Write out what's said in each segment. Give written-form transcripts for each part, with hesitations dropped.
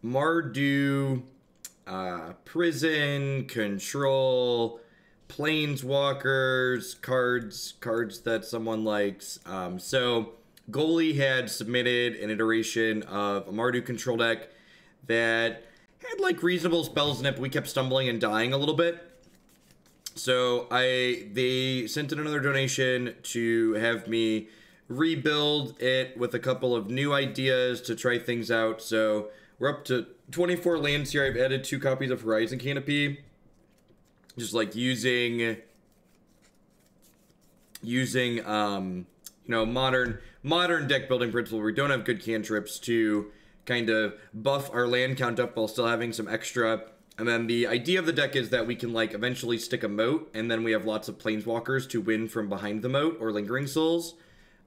Mardu, Prison, Control, Planeswalkers, cards that someone likes. So Goalie had submitted an iteration of a Mardu control deck that had like reasonable spells in it, but we kept stumbling and dying a little bit. So they sent in another donation to have me rebuild it with a couple of new ideas to try things out. So we're up to 24 lands here. I've added 2 copies of Horizon Canopy. Just like using you know, modern deck building principle where we don't have good cantrips to kind of buff our land count up while still having some extra. And then the idea of the deck is that we can like eventually stick a moat, and then we have lots of planeswalkers to win from behind the moat or lingering souls.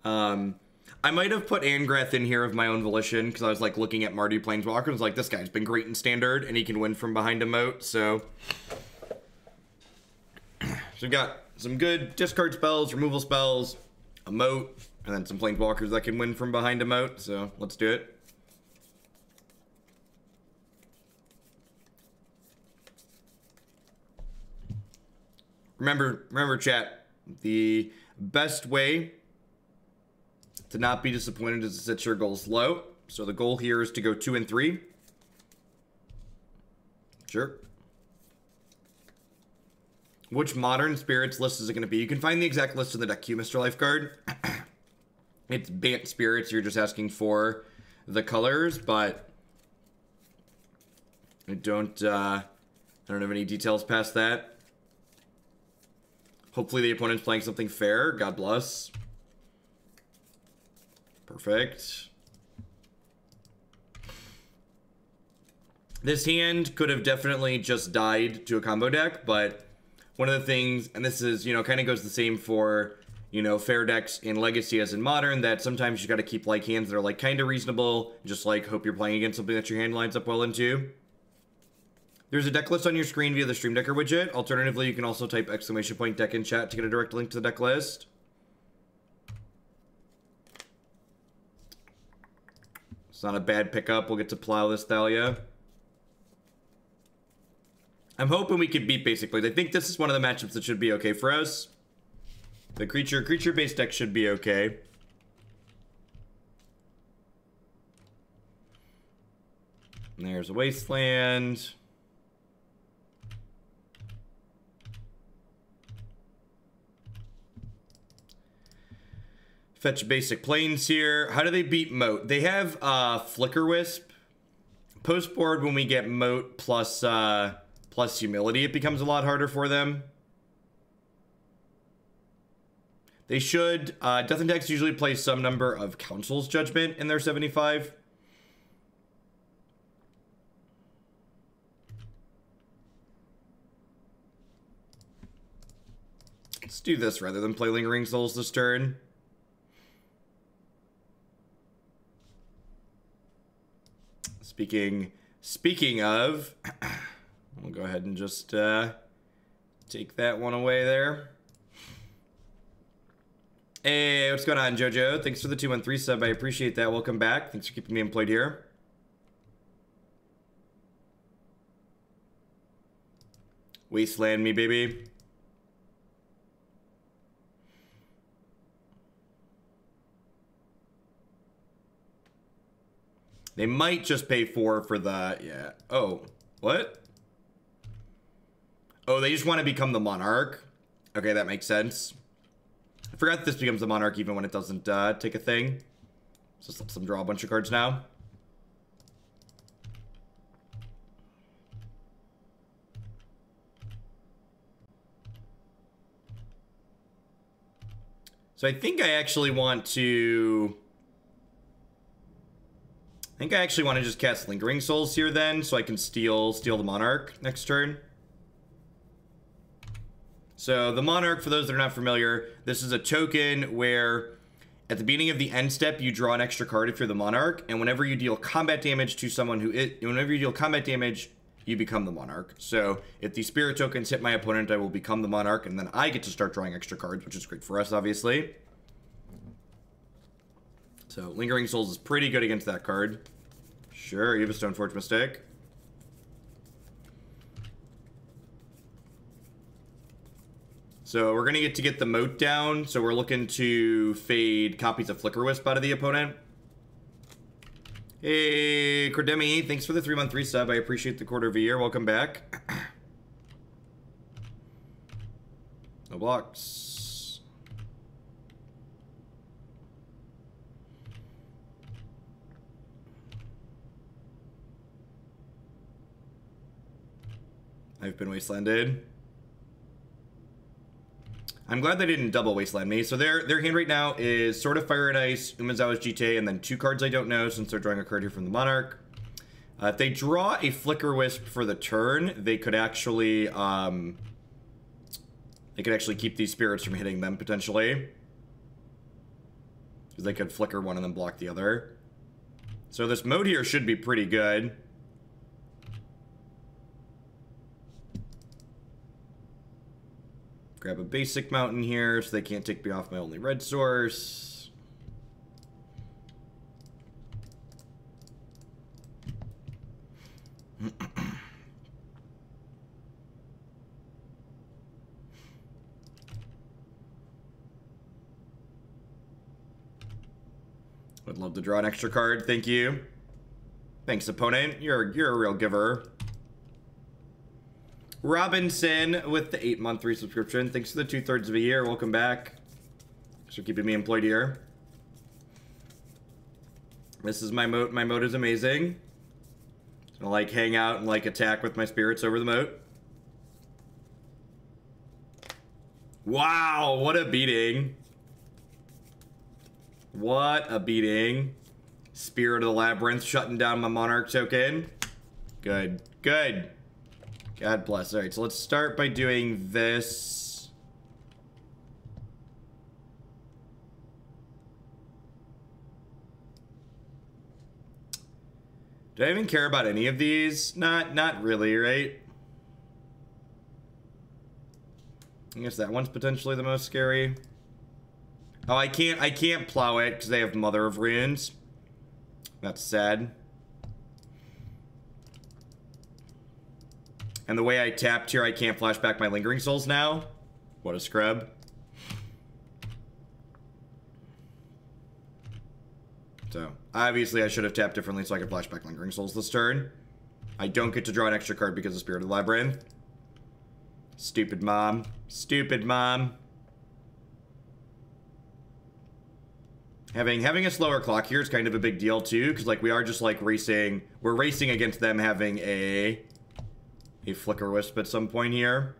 I might have put Angrath in here of my own volition because I was like looking at Mardu planeswalkers. I was like, this guy's been great in standard and he can win from behind a moat. So we've got some good discard spells, removal spells, a moat, and then some planeswalkers that can win from behind a moat. So let's do it. Remember, chat, the best way to not be disappointed is to set your goals low. So the goal here is to go 2 and 3. Sure. Which modern spirits list is it going to be? You can find the exact list in the deck queue, Mr. Lifeguard. It's Bant spirits. You're just asking for the colors, but I don't have any details past that. Hopefully the opponent's playing something fair. God bless. Perfect. This hand could have definitely just died to a combo deck, but one of the things, and this is, you know, kind of goes the same for, you know, fair decks in Legacy as in Modern, that sometimes you got to keep like hands that are like kind of reasonable, just like hope you're playing against something that your hand lines up well into. There's a deck list on your screen via the Stream Decker widget. Alternatively, you can also type !deck in chat to get a direct link to the deck list. It's not a bad pickup. We'll get to plow this Thalia. I'm hoping we can beat basic plays. I think this is one of the matchups that should be okay for us. The creature-based deck should be okay. And there's a Wasteland. Fetch basic planes here. How do they beat Moat? They have Flicker Wisp. Post board, when we get Moat plus Humility, it becomes a lot harder for them. They should. Death and Tax usually play some number of Council's Judgment in their 75. Let's do this rather than play Lingering Souls this turn. Speaking of, we'll go ahead and just take that one away there. Hey, what's going on, Jojo? Thanks for the 213 sub. I appreciate that. Welcome back. Thanks for keeping me employed here. Wasteland me, baby. They might just pay 4 for the, yeah. Oh, what? Oh, they just want to become the Monarch. Okay, that makes sense. I forgot this becomes the Monarch even when it doesn't take a thing. So let's let them draw a bunch of cards now. So I think I actually want to... I think I actually want to just cast Lingering Souls here then, so I can steal the Monarch next turn. So the Monarch, for those that are not familiar, this is a token where at the beginning of the end step, you draw an extra card if you're the Monarch, and whenever you deal combat damage to someone whenever you deal combat damage, you become the Monarch. So if the Spirit tokens hit my opponent, I will become the Monarch, and then I get to start drawing extra cards, which is great for us, obviously. So Lingering Souls is pretty good against that card. Sure, you have a Stoneforge Mystic. So we're going to get the Moat down, so we're looking to fade copies of Flicker Wisp out of the opponent. Hey, Cordemi, thanks for the 3-month resub. I appreciate the quarter of a year. Welcome back. No blocks. I've been wastelanded. I'm glad they didn't double wasteland me. So their hand right now is Sword of Fire and Ice, Umezawa's GTA, and then 2 cards I don't know since they're drawing a card here from the Monarch. If they draw a Flicker Wisp for the turn, they could actually keep these spirits from hitting them potentially, because they could flicker one and then block the other. So this Moat here should be pretty good. Grab a basic mountain here so they can't take me off my only red source. Would love to draw an extra card, thank you. Thanks, opponent. You're a real giver. Robinson with the 8-month resubscription. Thanks for the 2/3 of a year. Welcome back. Thanks for keeping me employed here. This is my Moat. My Moat is amazing. I'm gonna like hang out and like attack with my spirits over the Moat. Wow, what a beating. What a beating. Spirit of the Labyrinth shutting down my Monarch token. Good. Good. God bless. Alright, so let's start by doing this. Do I even care about any of these? Not really, right? I guess that one's potentially the most scary. Oh, I can't plow it because they have Mother of Runes. That's sad. And the way I tapped here, I can't flash back my Lingering Souls now. What a scrub. So, obviously I should have tapped differently so I could flash back Lingering Souls this turn. I don't get to draw an extra card because of Spirit of the Labyrinth. Stupid mom. Stupid mom. Having a slower clock here is kind of a big deal too, because like we are just like racing. We're racing against them having a Flicker Wisp at some point here.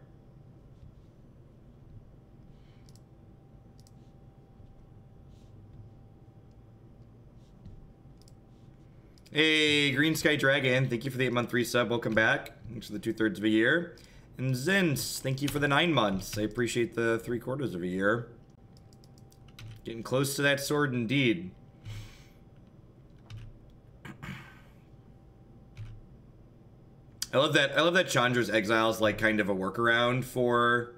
Hey, Green Sky Dragon, thank you for the 8-month resub. Welcome back. Thanks for the 2/3 of a year. And Zins, thank you for the 9 months. I appreciate the 3/4 of a year. Getting close to that sword indeed. I love that Chandra's Exile is like kind of a workaround for...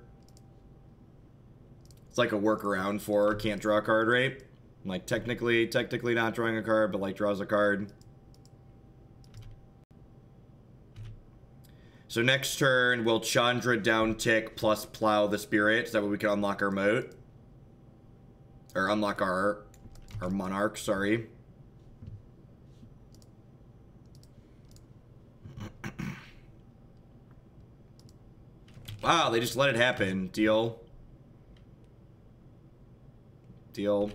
It's like a workaround for can't draw a card, right? Like technically not drawing a card, but like draws a card. So next turn, we'll Chandra down tick plus plow the spirit, so that way we can unlock our Moat. Or unlock our Monarch, sorry. Wow, they just let it happen. Deal. Deal.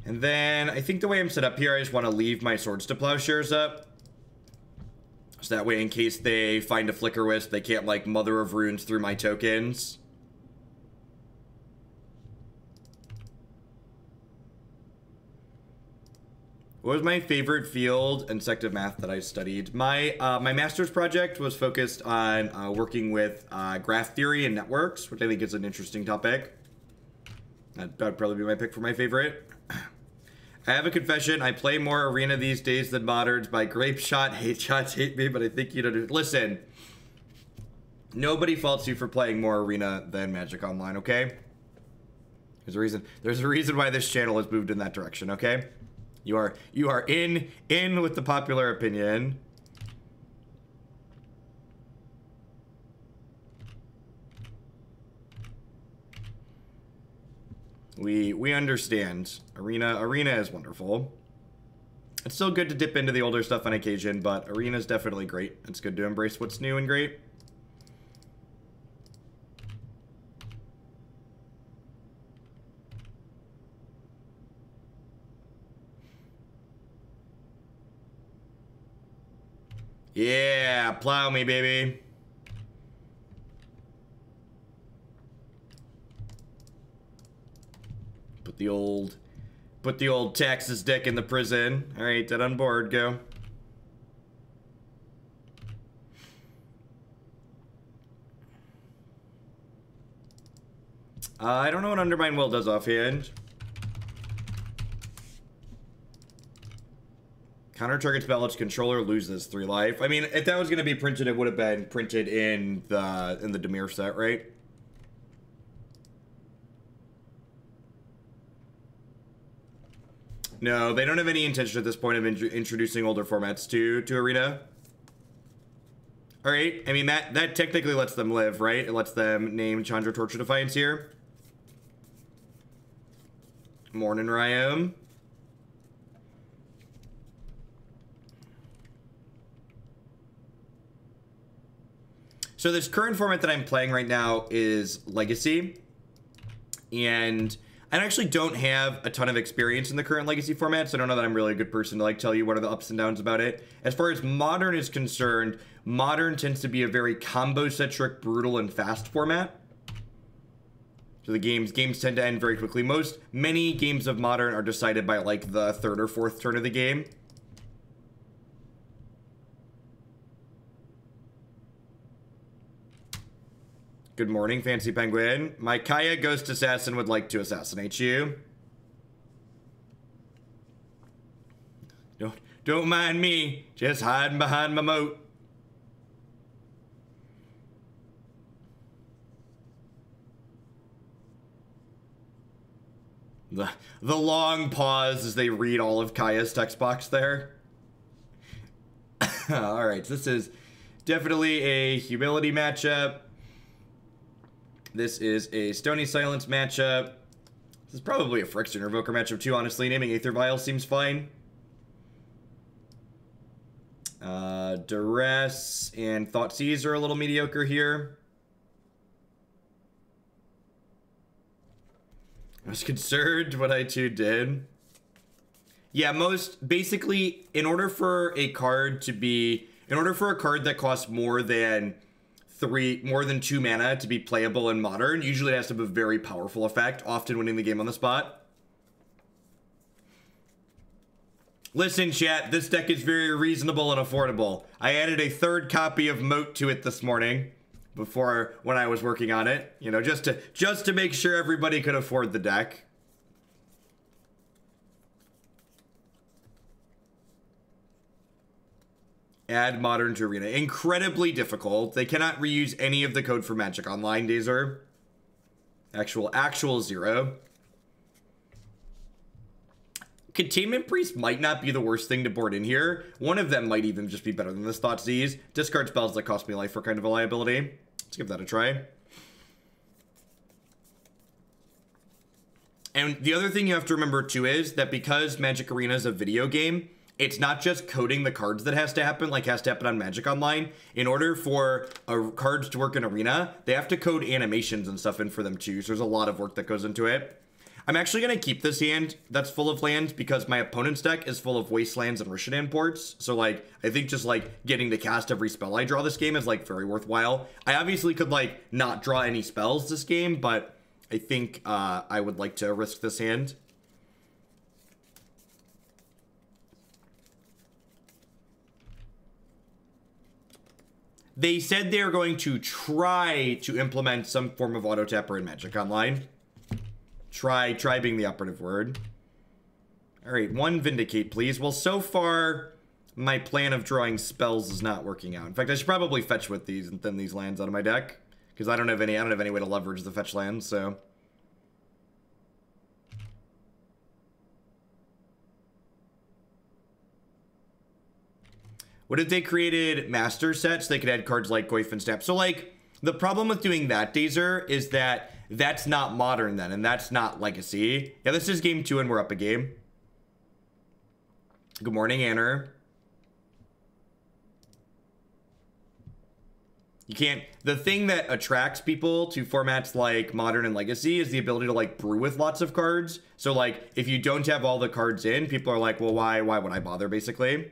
And then, I think the way I'm set up here, I just want to leave my Swords to Plowshares up. So that way, in case they find a Flicker Wisp, they can't, like, Mother of Runes through my tokens. What was my favorite field in Sective Math that I studied? My master's project was focused on working with graph theory and networks, which I think is an interesting topic. That'd probably be my pick for my favorite. I have a confession. I play more Arena these days than Moderns. By grape shot, hate shots hate me, but I think you know. Listen, Nobody faults you for playing more Arena than Magic Online, okay? There's a reason why this channel has moved in that direction, okay? You are in with the popular opinion. We understand. Arena is wonderful. It's still good to dip into the older stuff on occasion, but Arena is definitely great. It's good to embrace what's new and great. Yeah, plow me, baby. Put the old Texas deck in the prison. All right, dead on board, go. I don't know what Undermine Will does offhand. Counter target spell, its controller loses 3 life. I mean, if that was going to be printed, it would have been printed in the Dimir set, right? No, they don't have any intention at this point of introducing older formats to Arena. All right, I mean, that technically lets them live, right? It lets them name Chandra, Torture, Defiance here. Morning, Ryam. So this current format that I'm playing right now is Legacy, and I actually don't have a ton of experience in the current Legacy format, so I don't know that I'm really a good person to like tell you what are the ups and downs about it. As far as Modern is concerned, Modern tends to be a very combo-centric, brutal, and fast format. So the games tend to end very quickly. Many games of Modern are decided by like the 3rd or 4th turn of the game. Good morning, Fancy Penguin. My Kaya Ghost Assassin would like to assassinate you. Don't mind me, just hiding behind my moat. The long pause as they read all of Kaya's text box there. Alright, so this is definitely a humility matchup. This is a Stony Silence matchup. This is probably a Phyrexian Revoker matchup too, honestly. Naming Aether Vial seems fine. Duress and Thoughtseize are a little mediocre here. I was concerned what I too did. Yeah, basically, in order for a card that costs more than 2 mana to be playable in Modern, usually it has to have a very powerful effect, often winning the game on the spot. Listen, chat, this deck is very reasonable and affordable. I added a 3rd copy of Moat to it this morning, when I was working on it, you know, just to make sure everybody could afford the deck. Add Modern to Arena. Incredibly difficult. They cannot reuse any of the code for Magic Online, Dazer. Actual 0. Containment Priest might not be the worst thing to board in here. One of them might even just be better than this Thoughtseize. Discard spells that cost me life for kind of a liability. Let's give that a try. And the other thing you have to remember too is that because Magic Arena is a video game, it's not just coding the cards that has to happen on Magic Online. In order for cards to work in Arena, they have to code animations and stuff in for them too. So there's a lot of work that goes into it. I'm actually going to keep this hand that's full of lands because my opponent's deck is full of Wastelands and Rishadan ports. So, like, I think just, like, getting to cast every spell I draw this game is, like, very worthwhile. I obviously could, like, not draw any spells this game, but I think I would like to risk this hand. They said they are going to try to implement some form of auto tapper in Magic Online. Try being the operative word. All right, 1 Vindicate, please. Well, so far, my plan of drawing spells is not working out. In fact, I should probably fetch with these and thin these lands out of my deck, because I don't have any way to leverage the fetch lands, so. What if they created master sets? They could add cards like Goyf and Snap. So, like, the problem with doing that, Dazer, is that that's not modern then, and that's not legacy. Yeah, this is game 2 and we're up a game. Good morning, Anner. You can't... The thing that attracts people to formats like Modern and Legacy is the ability to, like, brew with lots of cards. So, like, if you don't have all the cards in, people are like, well, why would I bother, basically?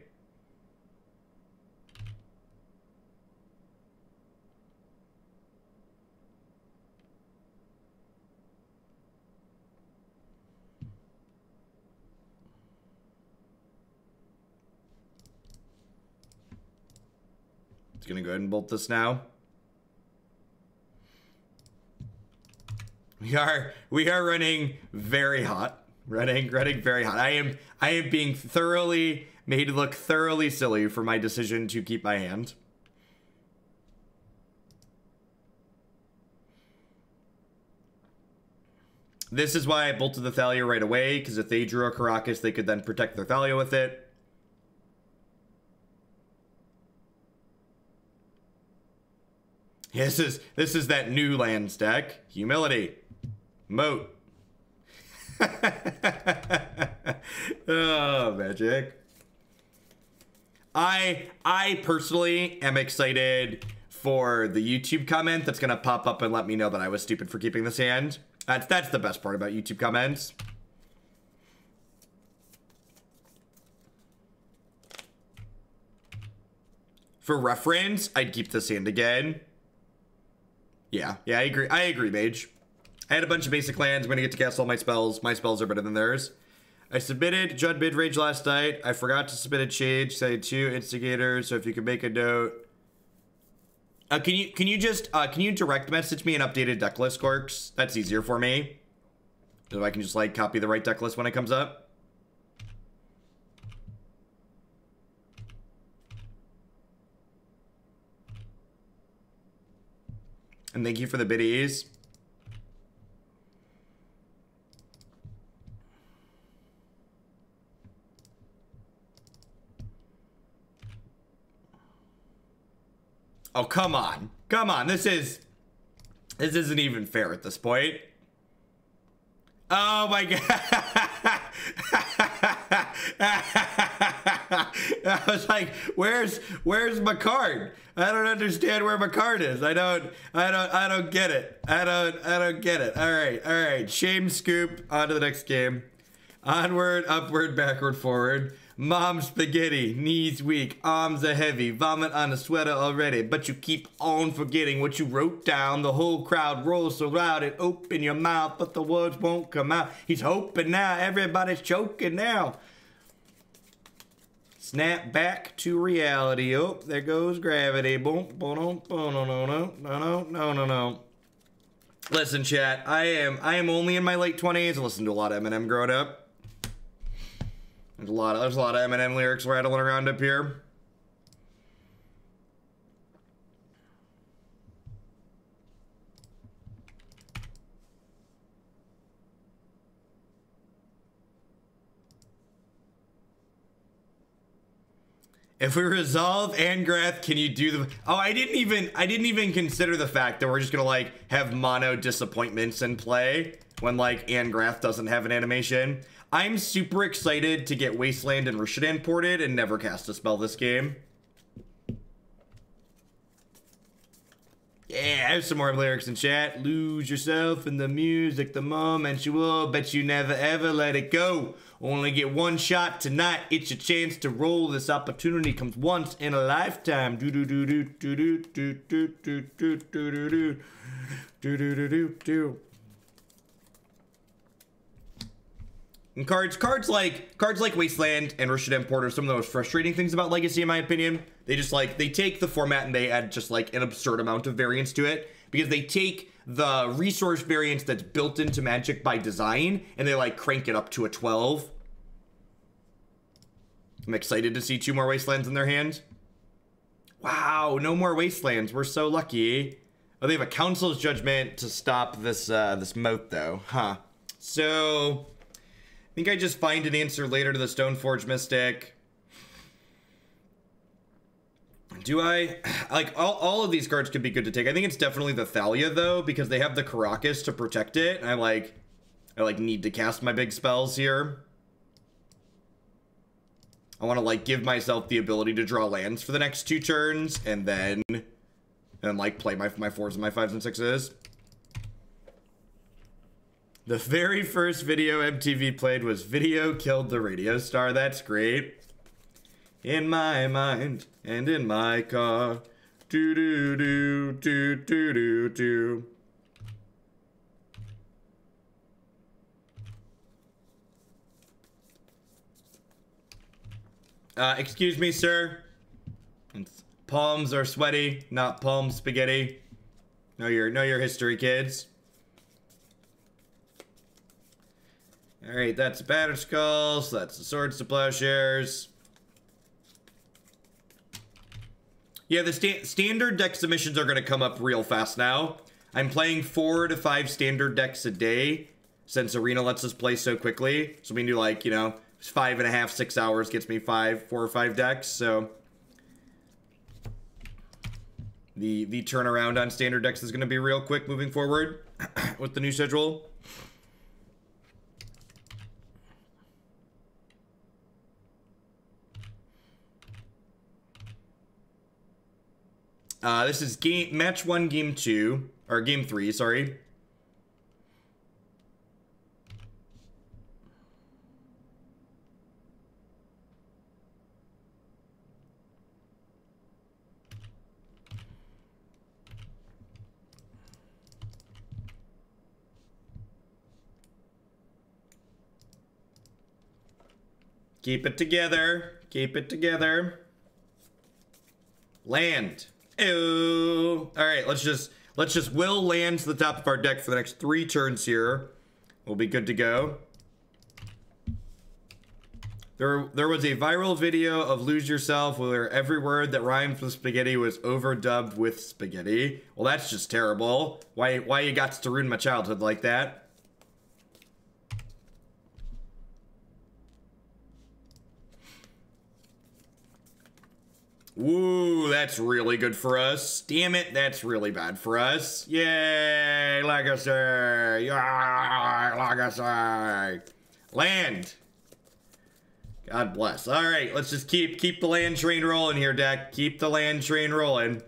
It's gonna go ahead and bolt this now. We are running very hot. Running very hot. I am being thoroughly made to look thoroughly silly for my decision to keep my hand. This is why I bolted the Thalia right away, because if they drew a Karakas, they could then protect their Thalia with it. This is that new lands deck. Humility. Moat. Oh, magic. I personally am excited for the YouTube comment that's gonna pop up and let me know that I was stupid for keeping this hand. That's the best part about YouTube comments. For reference, I'd keep this hand again. Yeah, I agree, Mage. I had a bunch of basic lands. I'm gonna get to cast all my spells. My spells are better than theirs. I submitted Judd Midrange last night. I forgot to submit a change. Say 2 instigators. So if you could make a note. Can you direct message me an updated deck list, Corks? That's easier for me. So I can just like copy the right deck list when it comes up. And thank you for the biddies. Oh, come on. Come on. This isn't even fair at this point. Oh my god. I was like, where's my card? I don't understand where my card is. I don't get it. I don't get it. All right. Shame scoop. On to the next game. Onward, upward, backward, forward. Mom spaghetti, knees weak, arms are heavy, vomit on a sweater already, but you keep on forgetting what you wrote down. The whole crowd rolls so loud it open your mouth, but the words won't come out. He's hoping now, everybody's choking now. Snap back to reality. Oh, there goes gravity. Boom, boom, boom, no. Listen, chat, I am only in my late 20s. I listened to a lot of Eminem growing up. There's a lot of Eminem lyrics rattling around up here. If we resolve Angrath, can you do the... Oh, I didn't even consider the fact that we're just gonna like have mono disappointments in play when like Angrath doesn't have an animation. I'm super excited to get Wasteland and Rishadan ported and never cast a spell this game. Yeah, I have some more lyrics in chat. Lose yourself in the music the moment you will. Bet you never ever let it go. Only get one shot tonight. It's your chance to roll. This opportunity comes once in a lifetime. Do do do do do do do do do do do do do do do. And cards like Wasteland and Rishadan Port are some of the most frustrating things about Legacy, in my opinion. They just like, they take the format and they add just like an absurd amount of variance to it, because they take the resource variance that's built into Magic by design and they like crank it up to a 12. I'm excited to see 2 more Wastelands in their hand. Wow, no more Wastelands. We're so lucky. Oh, they have a Council's Judgment to stop this this Moat, though. Huh. So, I think I just find an answer later to the Stoneforge Mystic. Do I? Like, all of these cards could be good to take. I think it's definitely the Thalia, though, because they have the Karakas to protect it. I need to cast my big spells here. I want to, like, give myself the ability to draw lands for the next 2 turns, and then like, play my 4s and my 5s and 6s. The very first video MTV played was Video Killed the Radio Star. That's great. In my mind and in my car. Do do do do do do do. Excuse me, sir. Palms are sweaty, not palm spaghetti. Know your history, kids. All right, that's Battered Skulls. That's the Swords to Plowshares. Yeah, the standard deck submissions are going to come up real fast now. I'm playing 4 to 5 standard decks a day since Arena lets us play so quickly. So we can do, like, you know, 5.5, 6 hours gets me 4 or 5 decks. So the turnaround on standard decks is going to be real quick moving forward with the new schedule. This is match 1, game 2, or game 3, sorry. Keep it together. Keep it together. Land. Ew. All right, let's just will land to the top of our deck for the next 3 turns here. We'll be good to go. There was a viral video of Lose Yourself where every word that rhymes with spaghetti was overdubbed with spaghetti. Well, that's just terrible. Why you got to ruin my childhood like that? Ooh, that's really good for us. Damn it, that's really bad for us. Yay, legacy! Yay, legacy! Land! God bless. All right, let's just keep the land train rolling here, deck. Keep the land train rolling.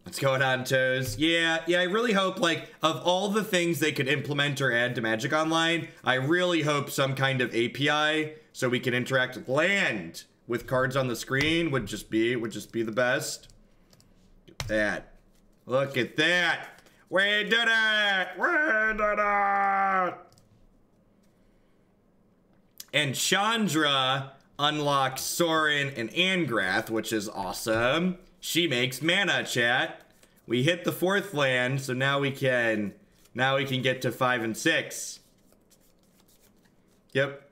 What's going on, Toes? Yeah, I really hope, like, of all the things they could implement or add to Magic Online, I really hope some kind of API so we can interact with land with cards on the screen would just be the best. Look at that. Look at that. We did it! We did it! And Chandra unlocks Sorin and Angrath, which is awesome. She makes mana, chat. We hit the 4th land, so now we can get to 5 and 6. Yep.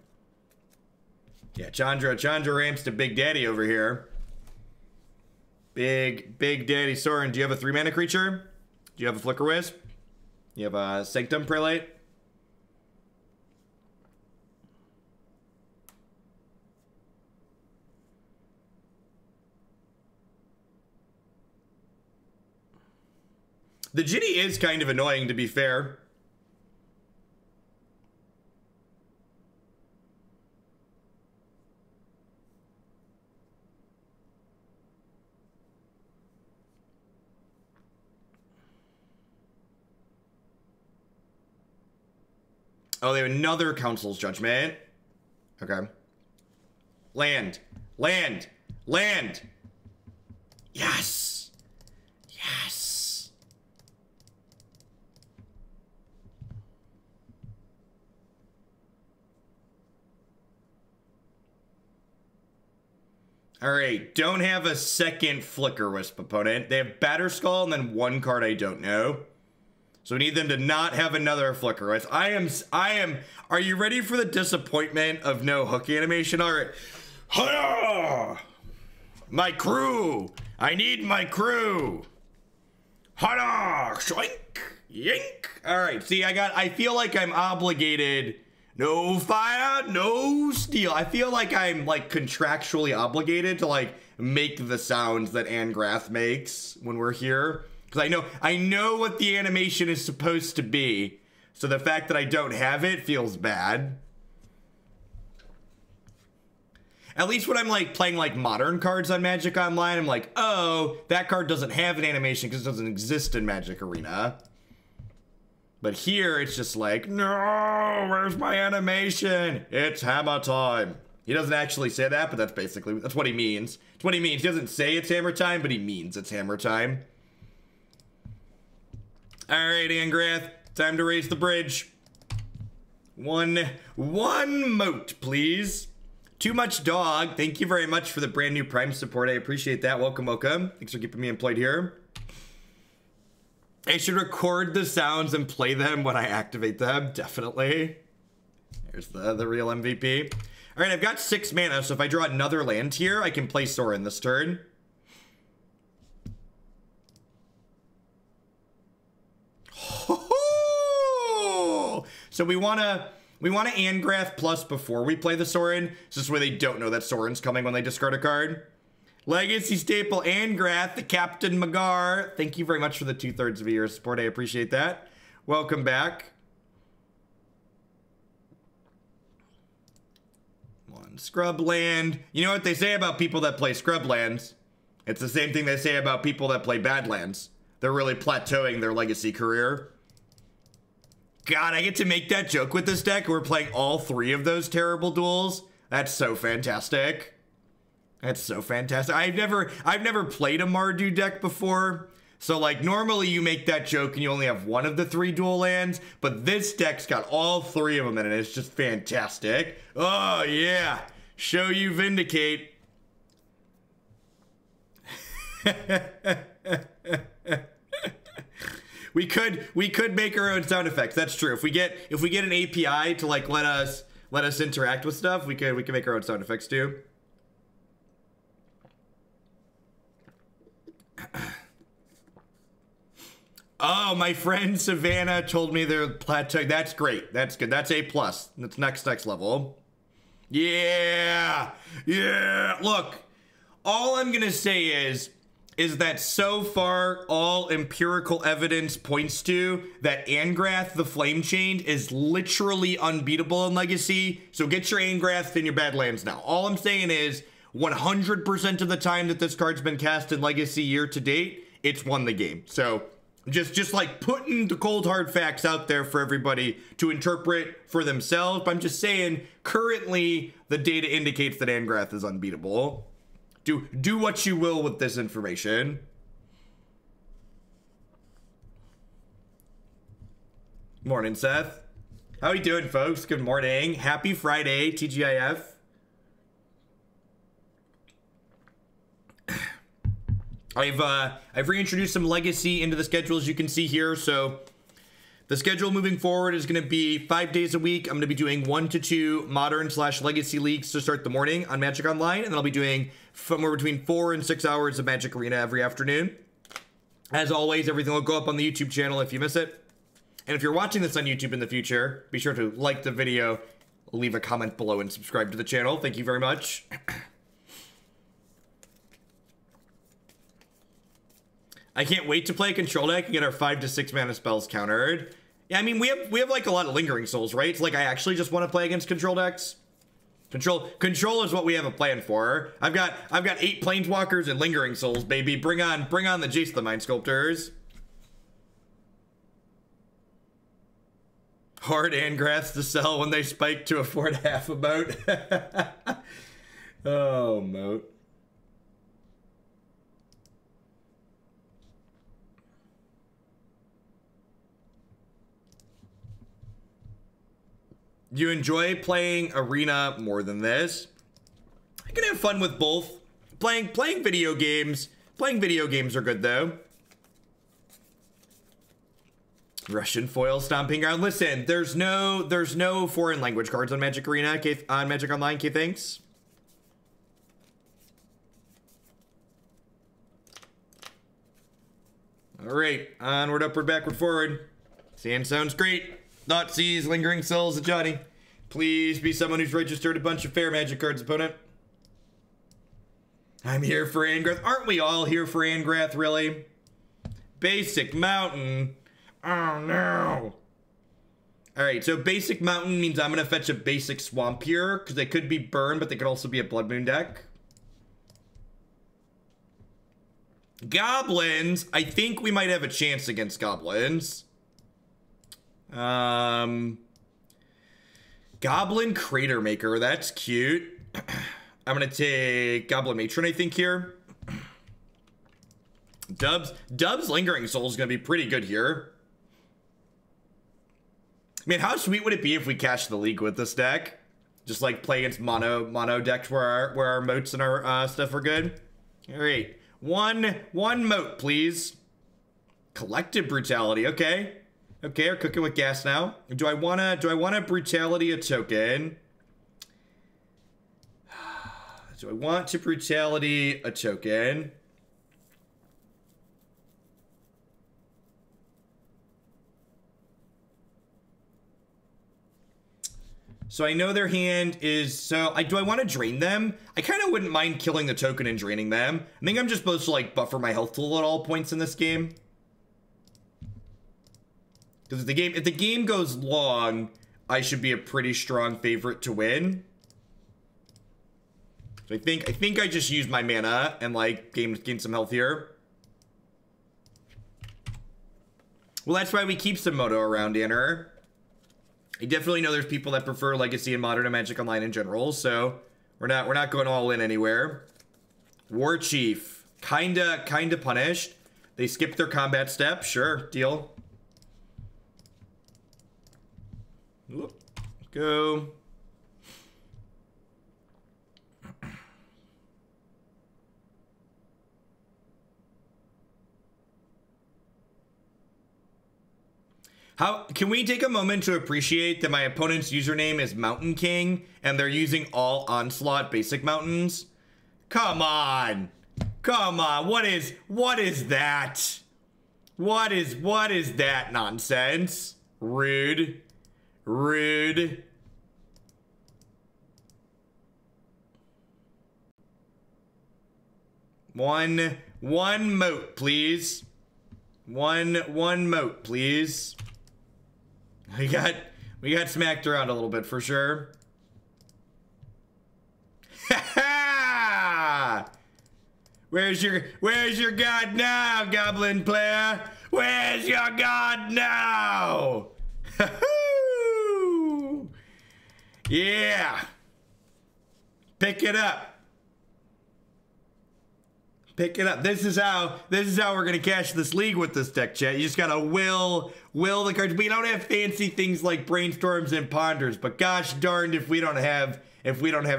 Yeah, Chandra ramps to Big Daddy over here. Big Daddy Sorin. Do you have a 3-mana creature? Do you have a Flicker Wisp? You have a Sanctum Prelate? The Jitty is kind of annoying, to be fair. Oh, they have another Council's Judgment. Okay. Land. Land. Land. Yes. Yes. Alright, don't have a second Flicker Wisp opponent. They have Batterskull and then 1 card I don't know. So we need them to not have another flicker. Right? I am, are you ready for the disappointment of no hook animation? All right. Hada! My crew. I need my crew. Hada! Shoink! Yink! All right, see, I feel like I'm obligated. No fire, no steel. I feel like I'm like contractually obligated to like make the sounds that Angrath makes when we're here. Because I know what the animation is supposed to be. So the fact that I don't have it feels bad. At least when I'm like playing like modern cards on Magic Online, I'm like, oh, that card doesn't have an animation because it doesn't exist in Magic Arena. But here it's just like, no, where's my animation? It's hammer time. He doesn't actually say that, but that's what he means. It's what he means. He doesn't say it's hammer time, but he means it's hammer time. All right, Angrath, time to raise the bridge. One moat, please. Too much dog. Thank you very much for the brand new Prime support. I appreciate that. Welcome, welcome. Thanks for keeping me employed here. I should record the sounds and play them when I activate them. Definitely. There's the real MVP. All right, I've got 6 mana, so if I draw another land here, I can play Sorin this turn. So we wanna Angrath plus before we play the Sorin. So this way they don't know that Sorin's coming when they discard a card. Legacy staple Angrath, the Captain Magar. Thank you very much for the 2/3 of your support. I appreciate that. Welcome back. One Scrubland. You know what they say about people that play Scrublands? It's the same thing they say about people that play Badlands. They're really plateauing their legacy career. God, I get to make that joke with this deck. We're playing all 3 of those terrible duels. That's so fantastic. That's so fantastic. I've never played a Mardu deck before. So like normally you make that joke and you only have 1 of the 3 dual lands, but this deck's got all 3 of them in it. It's just fantastic. Oh yeah. Show you Vindicate. We could make our own sound effects. That's true. If we get an API to like let us interact with stuff, we can make our own sound effects too. Oh, my friend Savannah told me they're Plateau. That's great. That's good. That's A+. That's next level. Yeah. Yeah. Look, all I'm gonna say is that so far all empirical evidence points to that Angrath the Flame Chained is literally unbeatable in Legacy. So get your Angrath in your Badlands now. All I'm saying is 100% of the time that this card's been cast in Legacy year to date, it's won the game. So just like putting the cold hard facts out there for everybody to interpret for themselves. But I'm just saying currently the data indicates that Angrath is unbeatable. Do what you will with this information. Morning, Seth. How you doing, folks? Good morning. Happy Friday, TGIF. I've reintroduced some Legacy into the schedule, as you can see here. So the schedule moving forward is going to be 5 days a week. I'm going to be doing 1 to 2 Modern/Legacy leagues to start the morning on Magic Online, and then I'll be doing somewhere between 4 and 6 hours of Magic Arena every afternoon. As always, everything will go up on the YouTube channel if you miss it. And if you're watching this on YouTube in the future, be sure to like the video, leave a comment below, and subscribe to the channel. Thank you very much. I can't wait to play a control deck and get our 5 to 6 mana spells countered. Yeah, I mean, we have like a lot of Lingering Souls, right? It's like I actually just want to play against control decks. Control is what we have a plan for. I've got 8 Planeswalkers and Lingering Souls, baby. Bring on the Jace the Mind Sculptors. Hard Angraths to sell when they spike to a 4.5 a moat. Oh, moat. Do you enjoy playing Arena more than this? I can have fun with both. Playing video games. Playing video games are good though. Russian foil stomping ground. Listen, there's no foreign language cards on Magic Arena, on Magic Online, thanks. All right, onward, upward, backward, forward. Sand sounds great. Thoughtseize, Lingering Souls, Ajani. Please be someone who's registered a bunch of fair Magic cards, opponent. I'm here for Angrath. Aren't we all here for Angrath, really? Basic Mountain. Oh, no. All right, so Basic Mountain means I'm going to fetch a Basic Swamp here, because they could be Burn, but they could also be a Blood Moon deck. Goblins. I think we might have a chance against Goblins. Goblin Crater Maker. That's cute. I'm going to take Goblin Matron, I think, here. Dub's Lingering Soul is going to be pretty good here. I mean, how sweet would it be if we cashed the league with this deck? Just like play against mono decks where our moats and our stuff are good. All right, one moat, please. Collective Brutality. Okay, we're cooking with gas now. Do I wanna Brutality a token? Do I want to Brutality a token? So I know their hand is, so do I want to drain them? I kind of wouldn't mind killing the token and draining them. I think I'm just supposed to like buffer my health tool at all points in this game. Because if the game goes long, I should be a pretty strong favorite to win. So I think I just use my mana and like gain some health here. Well, that's why we keep some Moto around, Danner. I definitely know there's people that prefer Legacy and Modern to Magic Online in general, so we're not going all in anywhere. War Chief, kinda punished. They skipped their combat step, sure, deal. Let's go. How can we take a moment to appreciate that my opponent's username is Mountain King and they're using all Onslaught basic mountains? Come on. What is that? What is that nonsense? Rude. One moat, please. One moat, please. We got smacked around a little bit for sure. Ha! Where's your god now, Goblin player? Where's your god now? Yeah. Pick it up. Pick it up. This is how we're gonna cash this league with this deck, chat. You just gotta will the cards. We don't have fancy things like brainstorms and ponders, but gosh darned if we don't have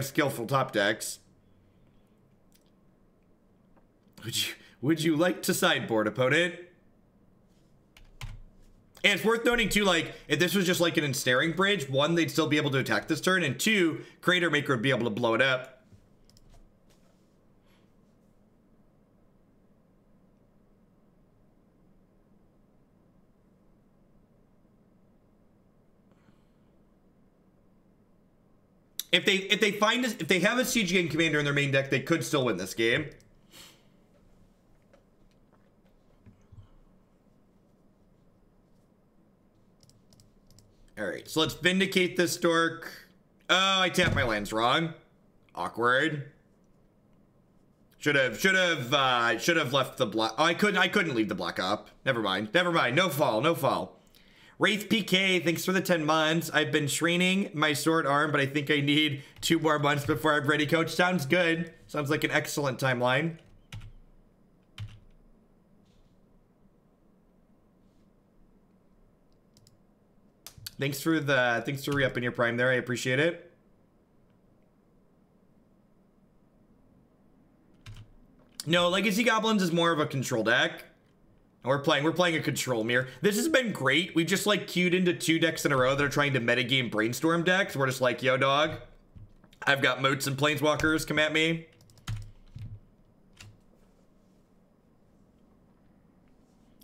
skillful top decks. Would you like to sideboard, opponent? And it's worth noting too, like, if this was just like an ensnaring bridge, one, they'd still be able to attack this turn, and two, Crater Maker would be able to blow it up. If they have a Siege Game Commander in their main deck, they could still win this game. All right, so let's Vindicate this dork. Oh, I tapped my lands wrong. Awkward. Should have left the black. Oh, I couldn't leave the black up. Never mind. No fall. Wraith PK, thanks for the 10 months. I've been training my sword arm, but I think I need 2 more months before I'm ready, coach. Sounds good. Sounds like an excellent timeline. Thanks for re-upping your prime there. I appreciate it. No, Legacy Goblins is more of a control deck. And we're playing a control mirror. This has been great. We've just like queued into 2 decks in a row that are trying to metagame brainstorm decks. We're just like, yo, dog, I've got moats and planeswalkers. Come at me.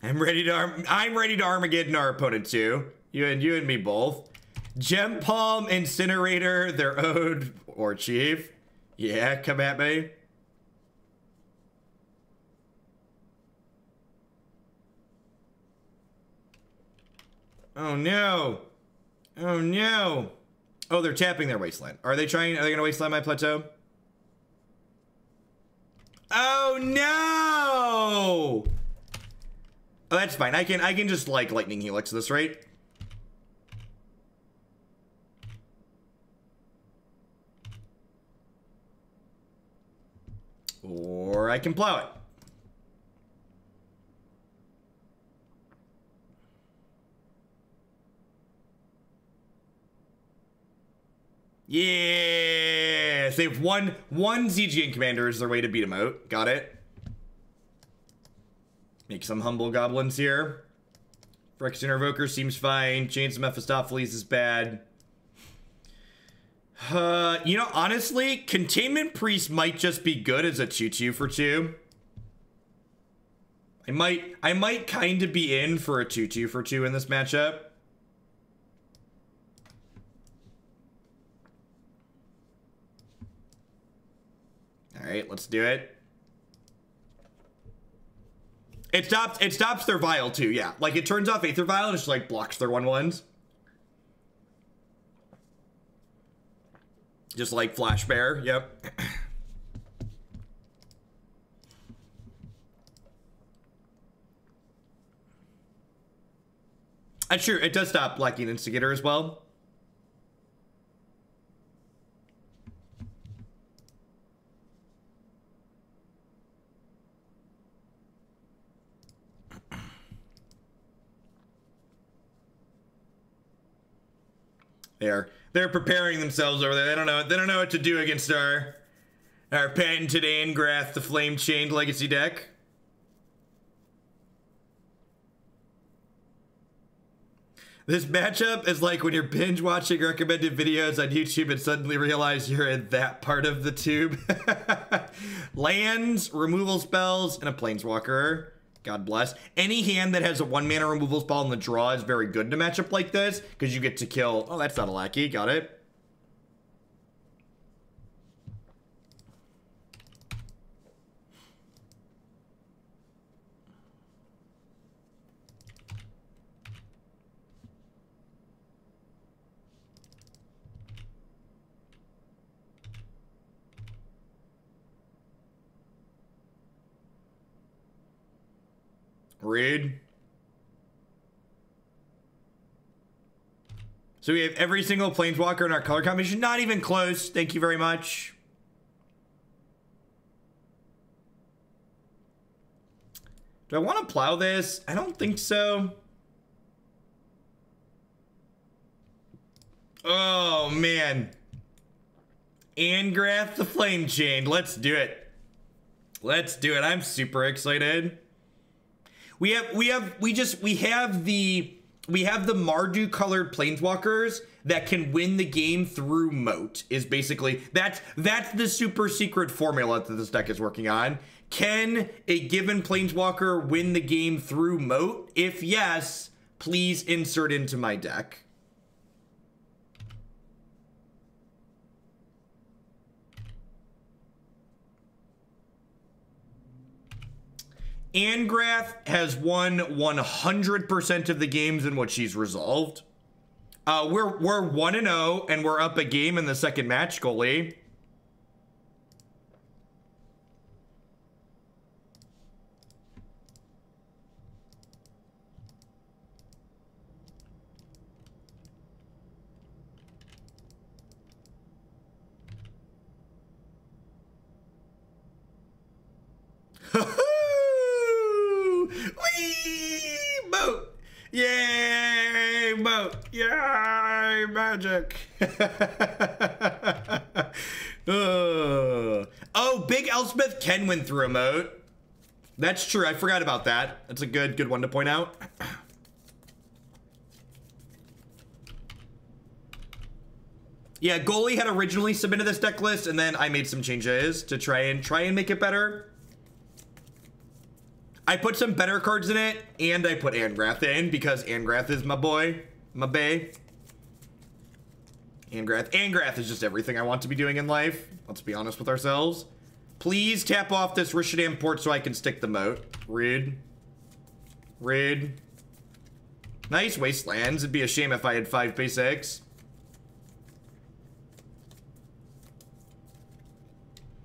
I'm ready to Armageddon our opponent too. You and me both. Gem Palm, Incinerator, their Ode or Chief. Yeah, come at me. Oh no. Oh no. Oh, they're tapping their Wasteland. Are they gonna Wasteland my Plateau? Oh no! Oh, that's fine. I can just like Lightning Helix this, right? Or I can plow it. Yeah, so they have one ZGN commander is their way to beat him out. Got it. Make some humble goblins here. Phyrexian Revoker seems fine. Chains of Mephistopheles is bad. You know, honestly, Containment Priest might just be good as a 2/2 for 2. I might kind of be in for a 2/2 for 2 in this matchup. All right, let's do it. It stops their vial too, yeah. Like it turns off Aether Vial and just like blocks their 1/1s. Just like Flash Bear, yep. That's true, it does stop blocking Instigator as well. They're preparing themselves over there. They don't know what to do against our patented Angrath, the Flame Chained Legacy deck. This matchup is like when you're binge watching recommended videos on YouTube and suddenly realize you're in that part of the tube. Lands, removal spells, and a Planeswalker. God bless. Any hand that has a 1-mana removal spell in the draw is very good in a matchup like this, because you get to kill... Oh, that's not a lackey. Got it. Read. So we have every single Planeswalker in our color combination. Not even close. Thank you very much. Do I want to plow this? I don't think so. Oh, man. Angrath the Flame Chained. Let's do it. Let's do it. I'm super excited. We have the Mardu colored Planeswalkers that can win the game through Moat. Is basically that's the super secret formula that this deck is working on. Can a given Planeswalker win the game through Moat? If yes, please insert into my deck. Angrath has won 100% of the games in which she's resolved. We're 1-0 and we're up a game in the second match, goalie. Whee! Moat! Yay! Moat! Yay! Magic! Oh, Big Elspeth can win through a Moat. That's true. I forgot about that. That's a good one to point out. Yeah, Goalie had originally submitted this deck list, and then I made some changes to try and make it better. I put some better cards in it, and I put Angrath in because Angrath is my boy, my bae. Angrath is just everything I want to be doing in life. Let's be honest with ourselves. Please tap off this Rishadan port so I can stick the moat. Rude. Nice Wastelands. It'd be a shame if I had 5 basics.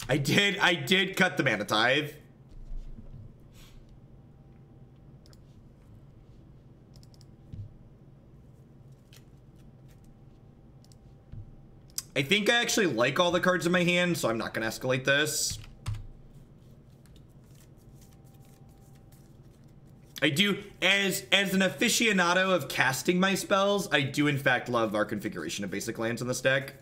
I did cut the Mana Tithe. I think I actually like all the cards in my hand, so I'm not gonna escalate this. I do, as an aficionado of casting my spells, I do in fact love our configuration of basic lands in this deck.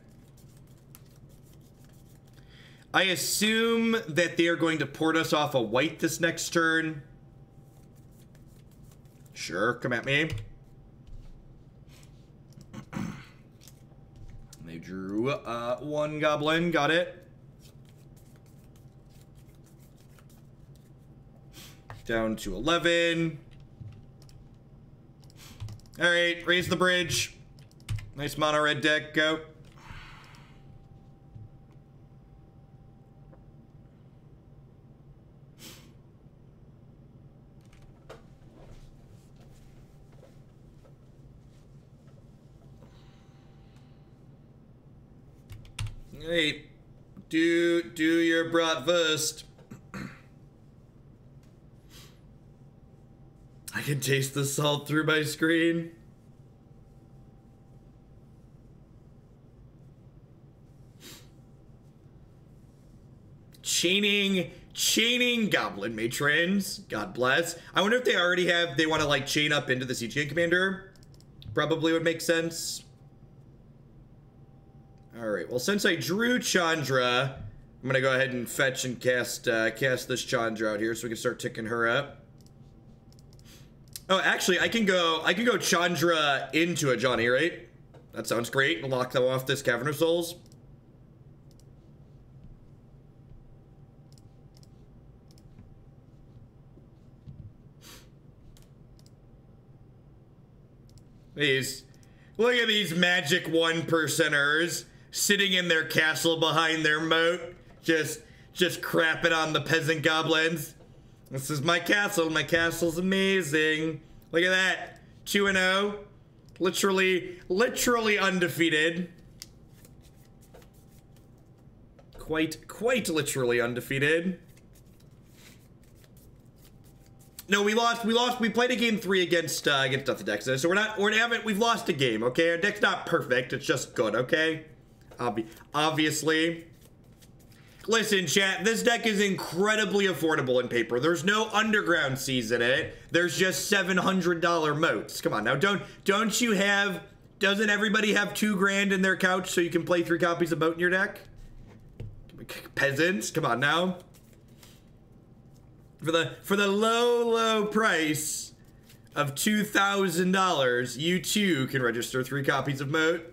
I assume that they are going to port us off a white this next turn. Sure, come at me. They drew 1 goblin, got it. Down to 11. All right, raise the bridge. Nice mono red deck, go. Hey, do your bratwurst. I can taste the salt through my screen. Chaining goblin matrons. God bless. I wonder if they already have, they want to like chain up into the CGN commander. Probably would make sense. All right, well, since I drew Chandra, I'm gonna go ahead and fetch and cast this Chandra out here so we can start ticking her up. Oh, actually, I can go Chandra into Ajani, right? That sounds great. We'll lock them off this Cavern of Souls. Look at these magic 1%ers sitting in their castle behind their moat, just crapping on the peasant goblins. This is my castle. My castle's amazing. Look at that. 2-0. Literally undefeated. Quite literally undefeated. No, we lost. We played a game 3 against Nothing decks. So we've lost a game, okay? Our deck's not perfect. It's just good, okay? Obviously. Listen, chat, this deck is incredibly affordable in paper. There's no underground seas in it. There's just $700 moats. Come on now, doesn't everybody have $2 grand in their couch so you can play 3 copies of Moat in your deck? Peasants, come on now. For the low price of $2,000, you too can register 3 copies of Moat.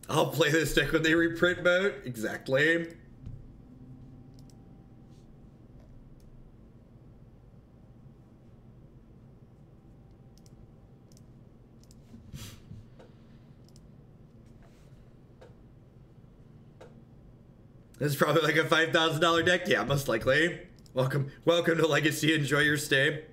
I'll play this deck when they reprint Moat. Exactly. This is probably like a $5,000 deck. Yeah, most likely. Welcome to Legacy. Enjoy your stay.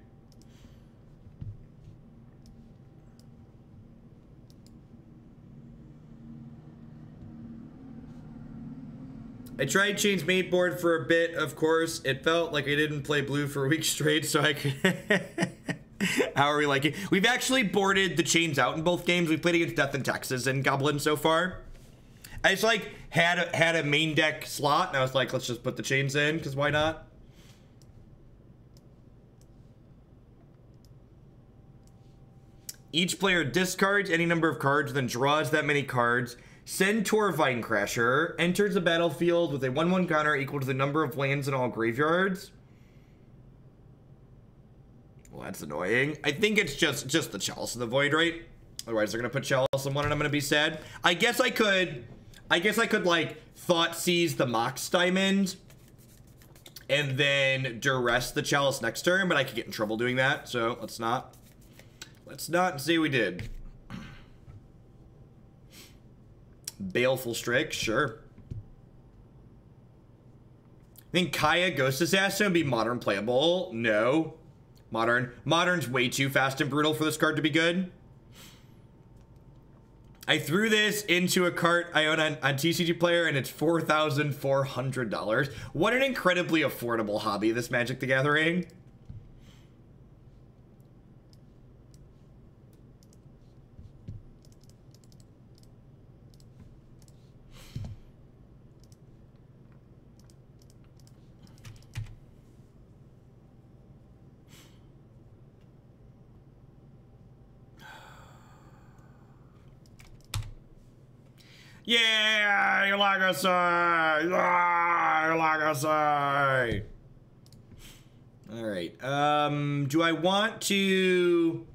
I tried Chains mate board for a bit, of course. It felt like I didn't play blue for a week straight, so I could... How are we liking? We've actually boarded the Chains out in both games. We've played against Death and Texas and Goblins so far. I just like had a main deck slot, and I was like, let's just put the Chains in, because why not? Each player discards any number of cards, then draws that many cards. Centaur Vinecrasher enters the battlefield with a 1/1 counter equal to the number of lands in all graveyards. Well, that's annoying. I think it's just the Chalice of the Void, right? Otherwise, they're gonna put Chalice on one, and I'm gonna be sad. I guess I could like Thoughtseize the Mox Diamond, and then Duress the Chalice next turn, but I could get in trouble doing that. So let's not. Let's not say we did. Baleful Strix, sure. I think Kaya Ghost Assassin would be modern playable. No. Modern's way too fast and brutal for this card to be good. I threw this into a cart I own on TCG Player, and it's $4,400. What an incredibly affordable hobby, this Magic the Gathering. Yeah, you like I say. Yeah, you like I say. All right. Do I want to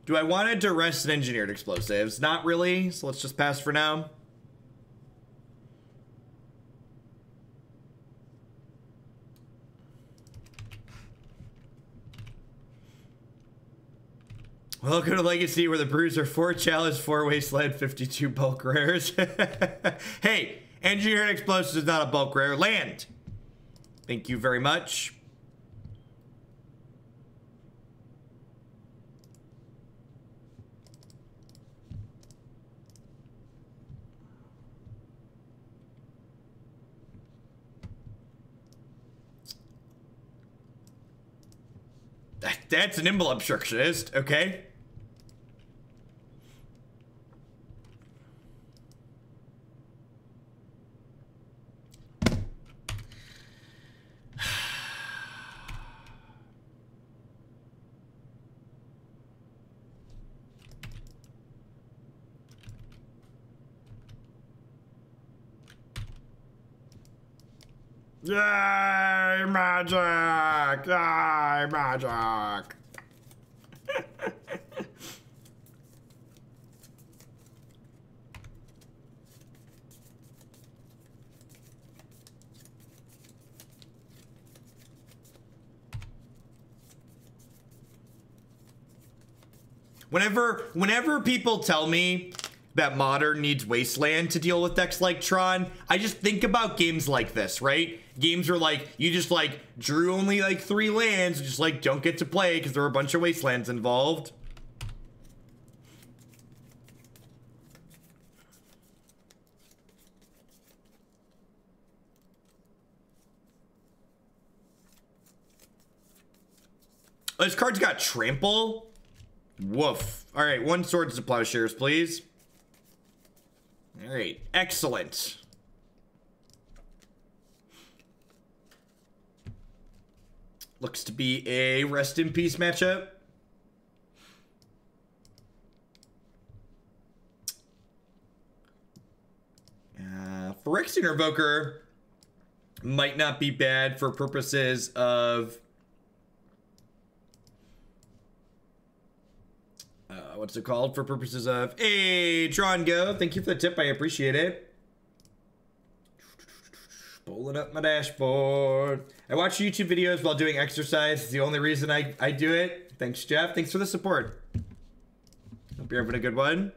Duress and Engineered Explosives? Not really. So let's just pass for now. Welcome to Legacy, where the brews are 4 Chalice, 4 Wasteland, 52 bulk rares. Hey, Engineered Explosives is not a bulk rare. Land. Thank you very much. That's an Nimble Obstructionist, okay. Yay, magic! Yay, magic! Whenever people tell me that Modern needs Wasteland to deal with decks like Tron, I just think about games like this, right? Games where, like, you just, like, drew only, like, 3 lands, just, like, don't get to play because there are a bunch of Wastelands involved. Oh, this card's got Trample? Woof. All right, 1 Swords to Plowshares, please. All right, excellent. Looks to be a Rest in Peace matchup. Phyrexian Revoker might not be bad for purposes of what's it called? For purposes of, hey, Tron Go, thank you for the tip, I appreciate it. Pulling up my dashboard. I watch YouTube videos while doing exercise. It's the only reason I do it. Thanks, Jeff. Thanks for the support. Hope you're having a good one.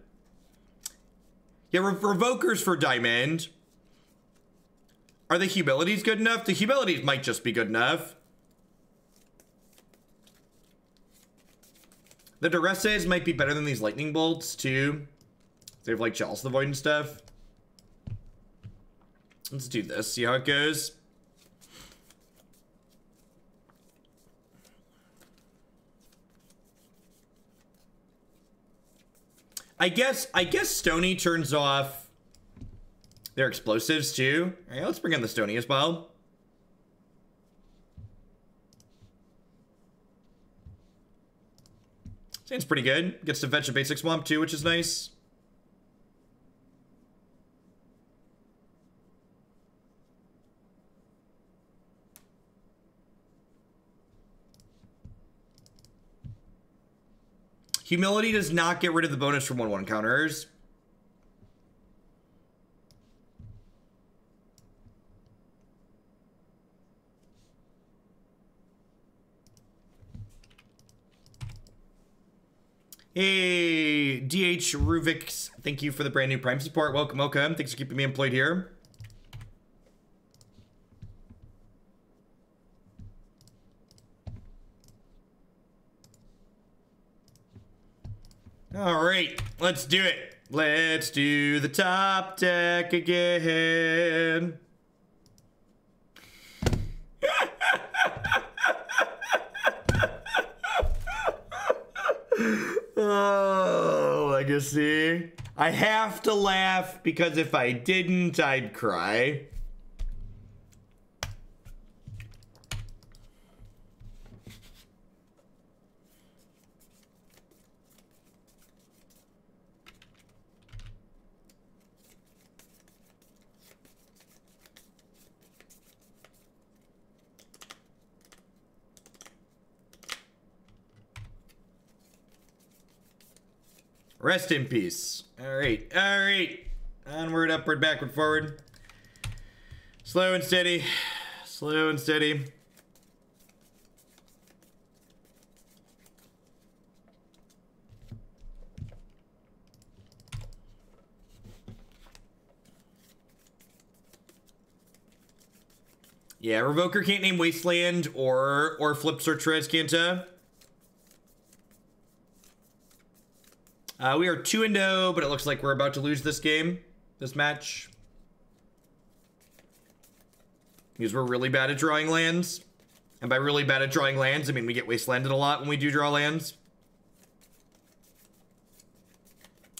Yeah, Revokers for Diamond. Are the Humilities good enough? The Humilities might just be good enough. The Duresses might be better than these Lightning Bolts, too. They have, like, Chalice of the Void and stuff. Let's do this, see how it goes. I guess Stony turns off their explosives, too. All right, let's bring in the Stony as well. Seems pretty good. Gets to fetch a basic swamp too, which is nice. Humility does not get rid of the bonus from 1/1 counters. Hey, DH Ruvix, thank you for the brand new Prime support. Welcome, welcome. Thanks for keeping me employed here. All right, let's do it. Let's do the top deck again. Oh, legacy. I have to laugh because if I didn't, I'd cry. Rest in peace. All right, all right. Onward, upward, backward, forward. Slow and steady. Slow and steady. Yeah, Revoker can't name Wasteland or flip Sorceress Canta. We are 2-0, but it looks like we're about to lose this game, this match. Because we're really bad at drawing lands. And by really bad at drawing lands, I mean we get wastelanded a lot when we do draw lands.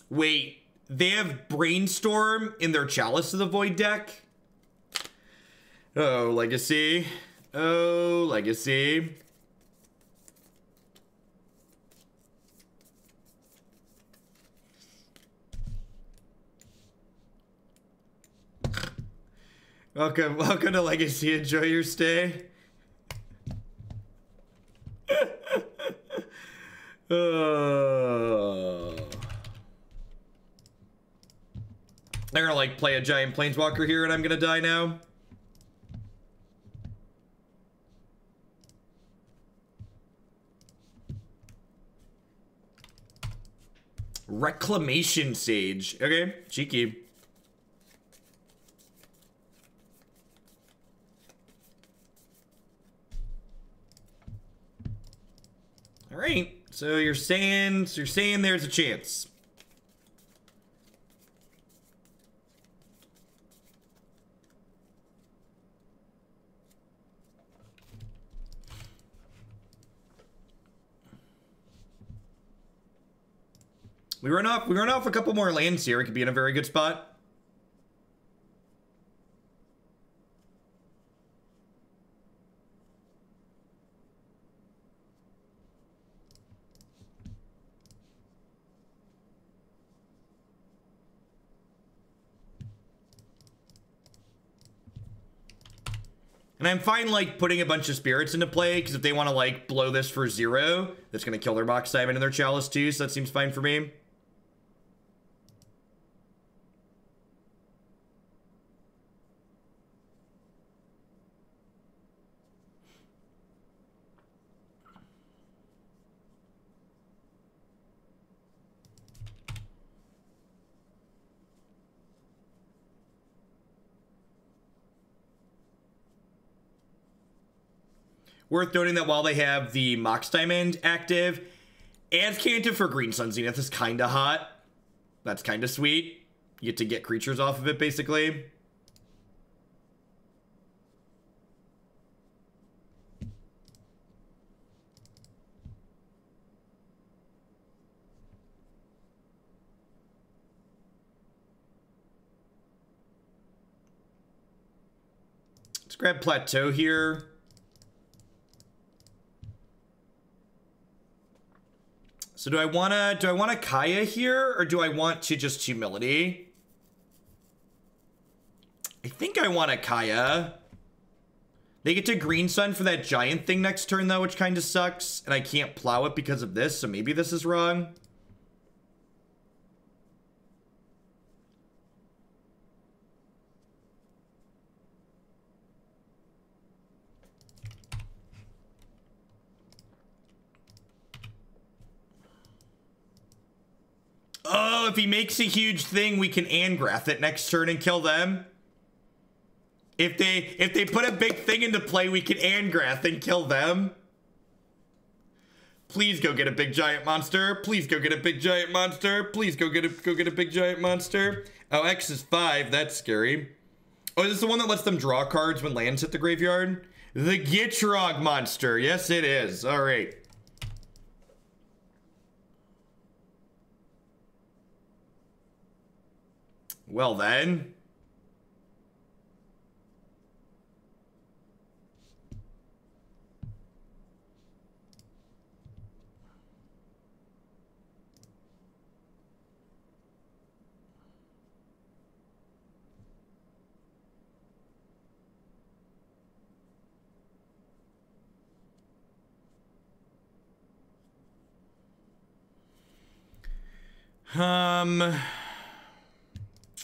Wait, they have Brainstorm in their Chalice of the Void deck? Oh, Legacy. Oh, Legacy. Welcome, welcome to Legacy. Enjoy your stay. They're gonna like play a giant planeswalker here and I'm gonna die now. Reclamation Sage. Okay, cheeky. All right, so you're saying there's a chance. We run off a couple more lands here. We could be in a very good spot. And I'm fine, like, putting a bunch of spirits into play, because if they want to, like, blow this for 0, that's going to kill their Box Diamond and their Chalice, too, so that seems fine for me. Worth noting that while they have the Mox Diamond active, and Canta for Green Sun Zenith is kind of hot. That's kind of sweet. You get to get creatures off of it, basically. Let's grab Plateau here. So do I wanna Kaya here, or do I want to just Humility? I think I want a Kaya. They get to Green Sun for that giant thing next turn though, which kind of sucks. And I can't plow it because of this, so maybe this is wrong. Oh, if he makes a huge thing, we can Angrath it next turn and kill them. If they put a big thing into play, we can Angrath and kill them. Please go get a big giant monster. Please go get a big giant monster. Please go get a big giant monster. Oh, X is 5. That's scary. Oh, is this the one that lets them draw cards when lands hit the graveyard? The Gitrog monster. Yes, it is. All right. Well then.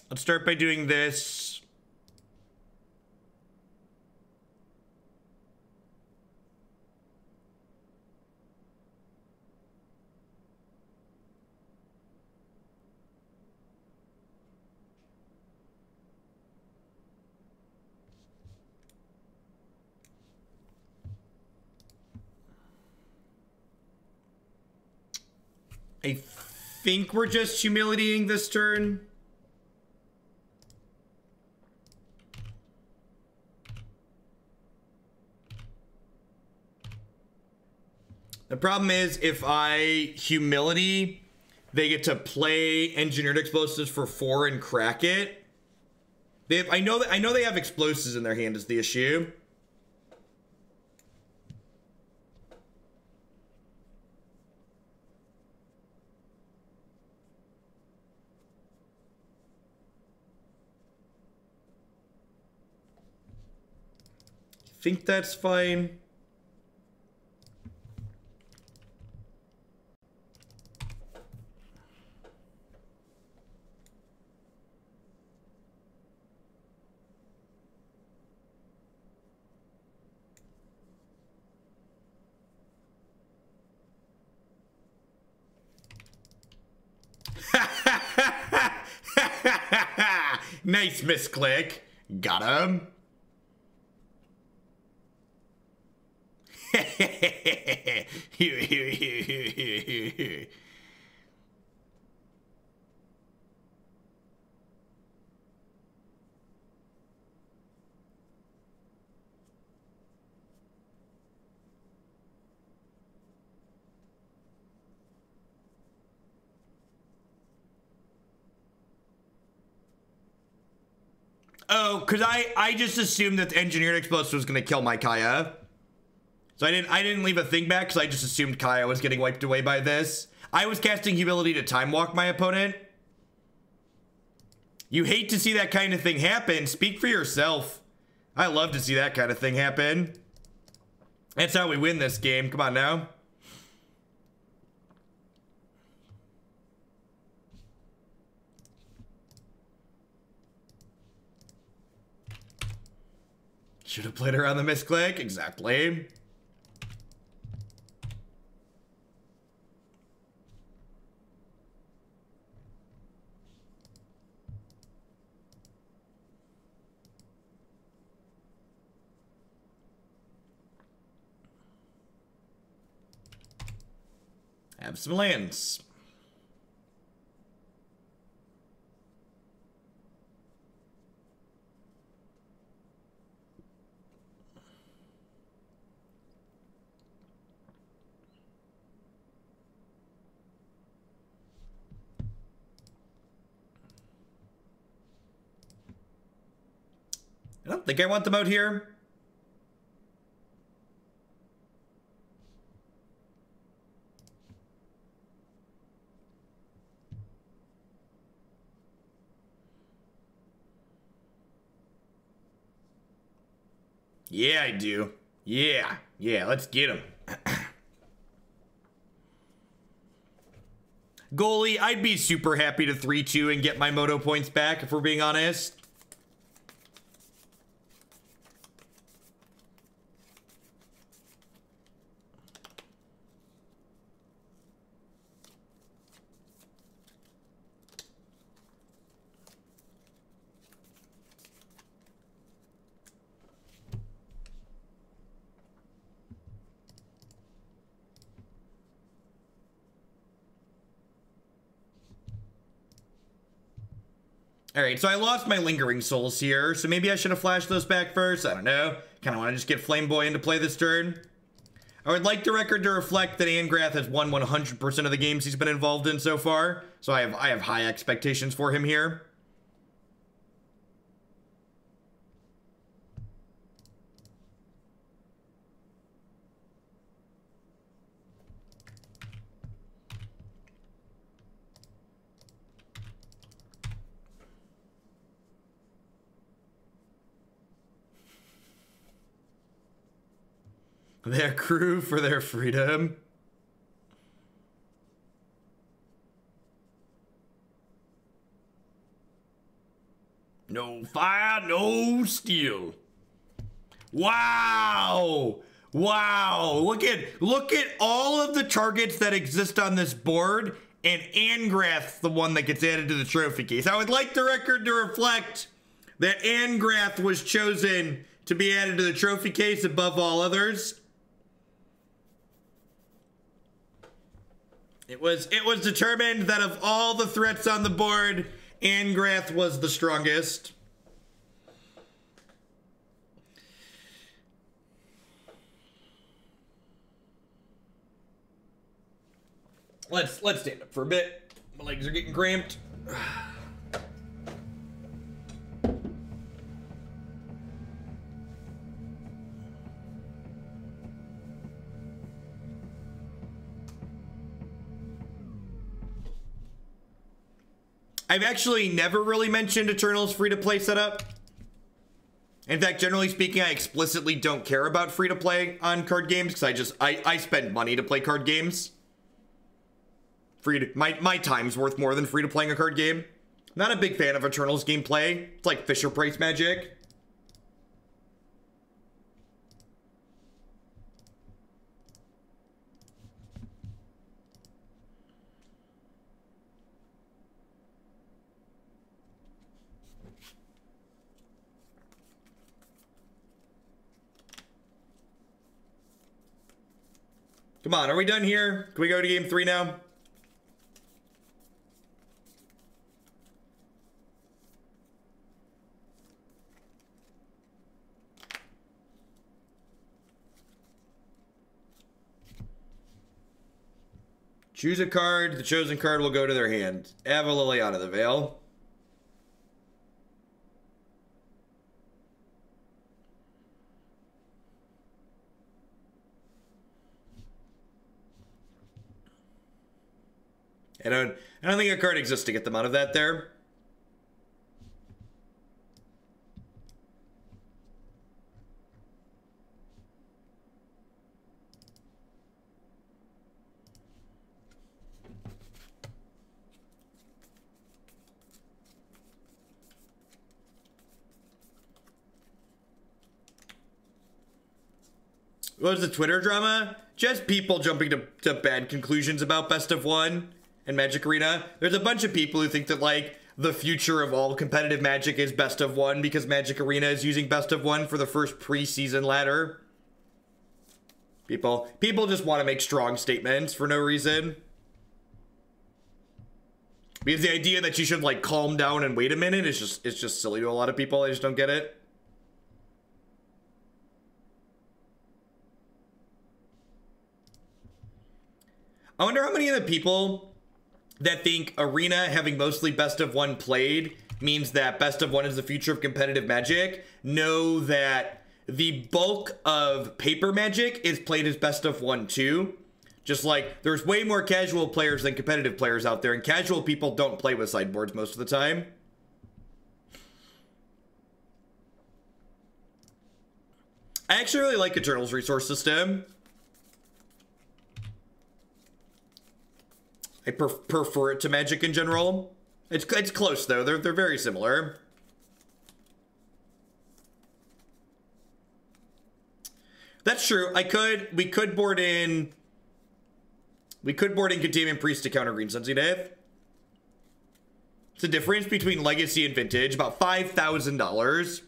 Let's start by doing this. I think we're just humiliating this turn. The problem is if I humility, they get to play engineered explosives for 4 and crack it. I know they have explosives in their hand is the issue. I think that's fine. Nice misclick. Got him. Oh, because I just assumed that the engineered explosive was going to kill my Kaya. So I didn't leave a thing back because I just assumed Kaya was getting wiped away by this. I was casting humility to time walk my opponent. You hate to see that kind of thing happen. Speak for yourself. I love to see that kind of thing happen. That's how we win this game. Come on now. Should have played around the misclick. Exactly. Have some lands. I don't think I want them out here. Yeah, I do. Yeah, let's get him. Goalie, I'd be super happy to 3-2 and get my Moto points back, if we're being honest. Alright, so I lost my Lingering Souls here, so maybe I should have flashed those back first. I don't know. Kind of want to just get Flame Boy into play this turn. I would like the record to reflect that Angrath has won 100% of the games he's been involved in so far, so I have high expectations for him here. Their crew for their freedom. No fire, no steel. Wow. Wow. Look at all of the targets that exist on this board, and Angrath's the one that gets added to the trophy case. I would like the record to reflect that Angrath was chosen to be added to the trophy case above all others. It was determined that of all the threats on the board, Angrath was the strongest. Let's stand up for a bit. My legs are getting cramped. I've actually never really mentioned Eternal's free-to-play setup. In fact, generally speaking, I explicitly don't care about free-to-play on card games because I spend money to play card games. My time's worth more than free-to-playing a card game. Not a big fan of Eternal's gameplay. It's like Fisher-Price magic. Come on, are we done here? Can we go to game 3 now? Choose a card. The chosen card will go to their hand. Ava Liliana the Veil. I don't think a card exists to get them out of that there. What was the Twitter drama? Just people jumping to bad conclusions about Best of One and Magic Arena. There's a bunch of people who think that, like, the future of all competitive Magic is Best of One because Magic Arena is using Best of One for the first preseason ladder. People just want to make strong statements for no reason. Because the idea that you should, like, calm down and wait a minute is just silly to a lot of people. I just don't get it. I wonder how many of the people that think Arena having mostly Best of One played means that Best of One is the future of competitive Magic know that the bulk of paper Magic is played as Best of One too. Just like there's way more casual players than competitive players out there, and casual people don't play with sideboards most of the time. I actually really like Eternal's resource system. I prefer it to Magic in general. It's close though. They're very similar. That's true. We could board in Containment Priest to counter Green Sunset Death. It's the difference between Legacy and Vintage, about $5,000.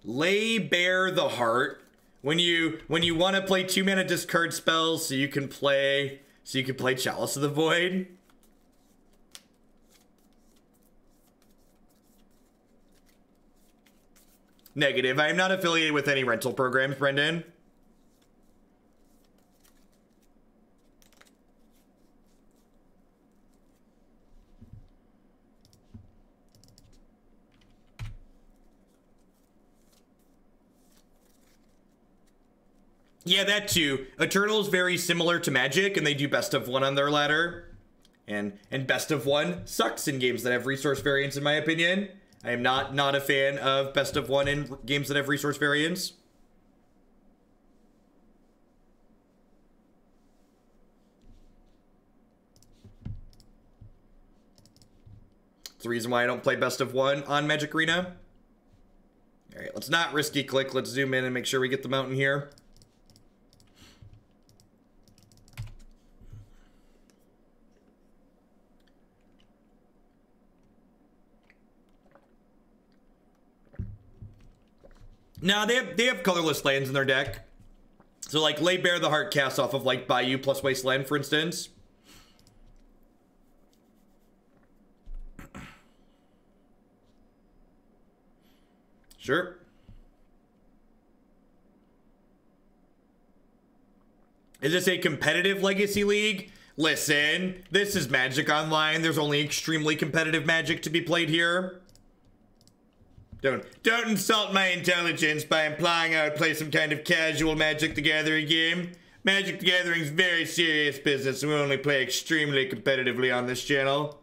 Lay bare the heart. When you want to play 2-mana discard spells so you can play Chalice of the Void. Negative. I am not affiliated with any rental programs, Brendan. Yeah, that too. Eternal's very similar to Magic, and they do best of one on their ladder. And best of one sucks in games that have resource variance, in my opinion. I am not a fan of best of one in games that have resource variance. It's the reason why I don't play best of one on Magic Arena. All right, let's not risky click. Let's zoom in and make sure we get the mountain here. No, they have colorless lands in their deck. So like Lay Bare the Heart casts off of like Bayou plus Wasteland, for instance. Sure. Is this a competitive Legacy League? Listen, this is Magic Online. There's only extremely competitive Magic to be played here. Don't insult my intelligence by implying I would play some kind of casual Magic the Gathering game. Magic the Gathering is very serious business, and we only play extremely competitively on this channel.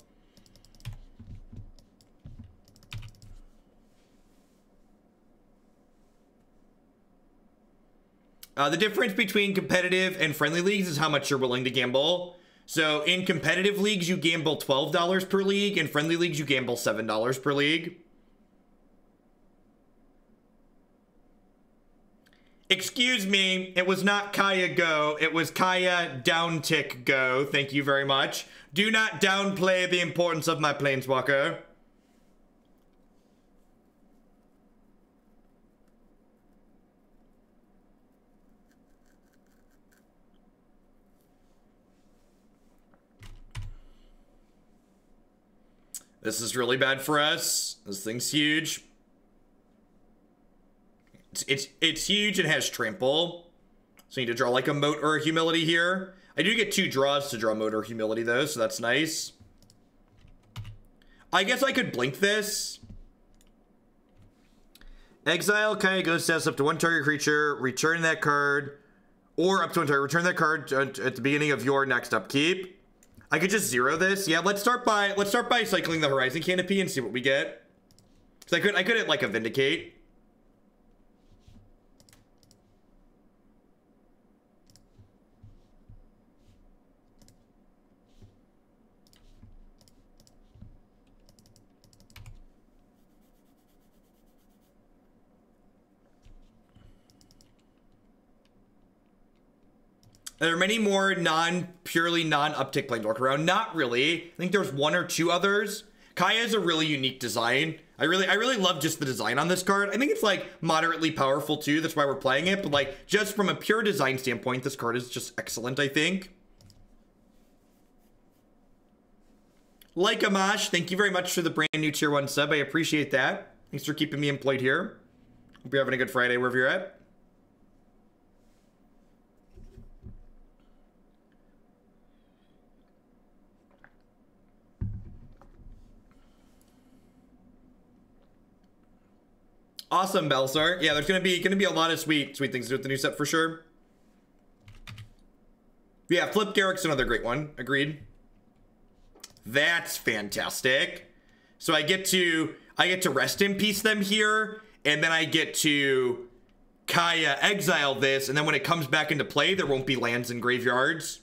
The difference between competitive and friendly leagues is how much you're willing to gamble. So in competitive leagues, you gamble $12 per league. In friendly leagues, you gamble $7 per league. Excuse me, it was not Kaya Go, it was Kaya Downtick Go. Thank you very much. Do not downplay the importance of my Planeswalker. This is really bad for us. This thing's huge. It's huge and has trample. So you need to draw like a Moat or a Humility here. I do get 2 draws to draw Moat or Humility though, so that's nice. I guess I could blink this. Exile Kaya Ghost says up to 1 target creature, return that card, or up to 1 target, return that card at the beginning of your next upkeep. I could just 0 this. Yeah, let's start by cycling the Horizon Canopy and see what we get. So I could hit like a Vindicate. Are there many more purely non-uptick Planeswalker around? Not really. I think there's 1 or 2 others. Kaya is a really unique design. I really love just the design on this card. I think it's like moderately powerful too. That's why we're playing it. But like just from a pure design standpoint, this card is just excellent, I think. Like Amash, thank you very much for the brand new tier 1 sub. I appreciate that. Thanks for keeping me employed here. Hope you're having a good Friday wherever you're at. Awesome, Balsar. Yeah, there's gonna be a lot of sweet things to do with the new set for sure. Yeah, Flip Garrick's another great one. Agreed. That's fantastic. So I get to rest in peace them here, and then I get to Kaya exile this, and then when it comes back into play, there won't be lands in graveyards.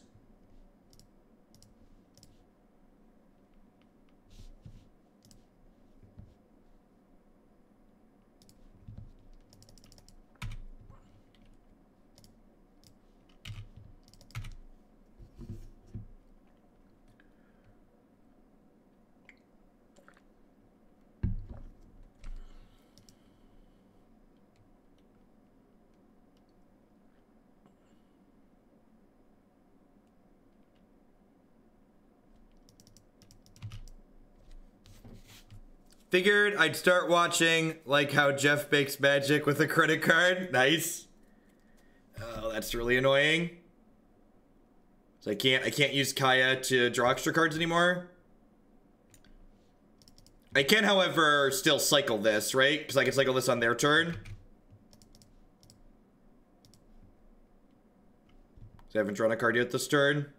Figured I'd start watching like how Jeff bakes magic with a credit card. Nice. Oh, that's really annoying. So I can't use Kaya to draw extra cards anymore. I can, however, still cycle this, right? Because I can cycle this on their turn. So I haven't drawn a card yet this turn.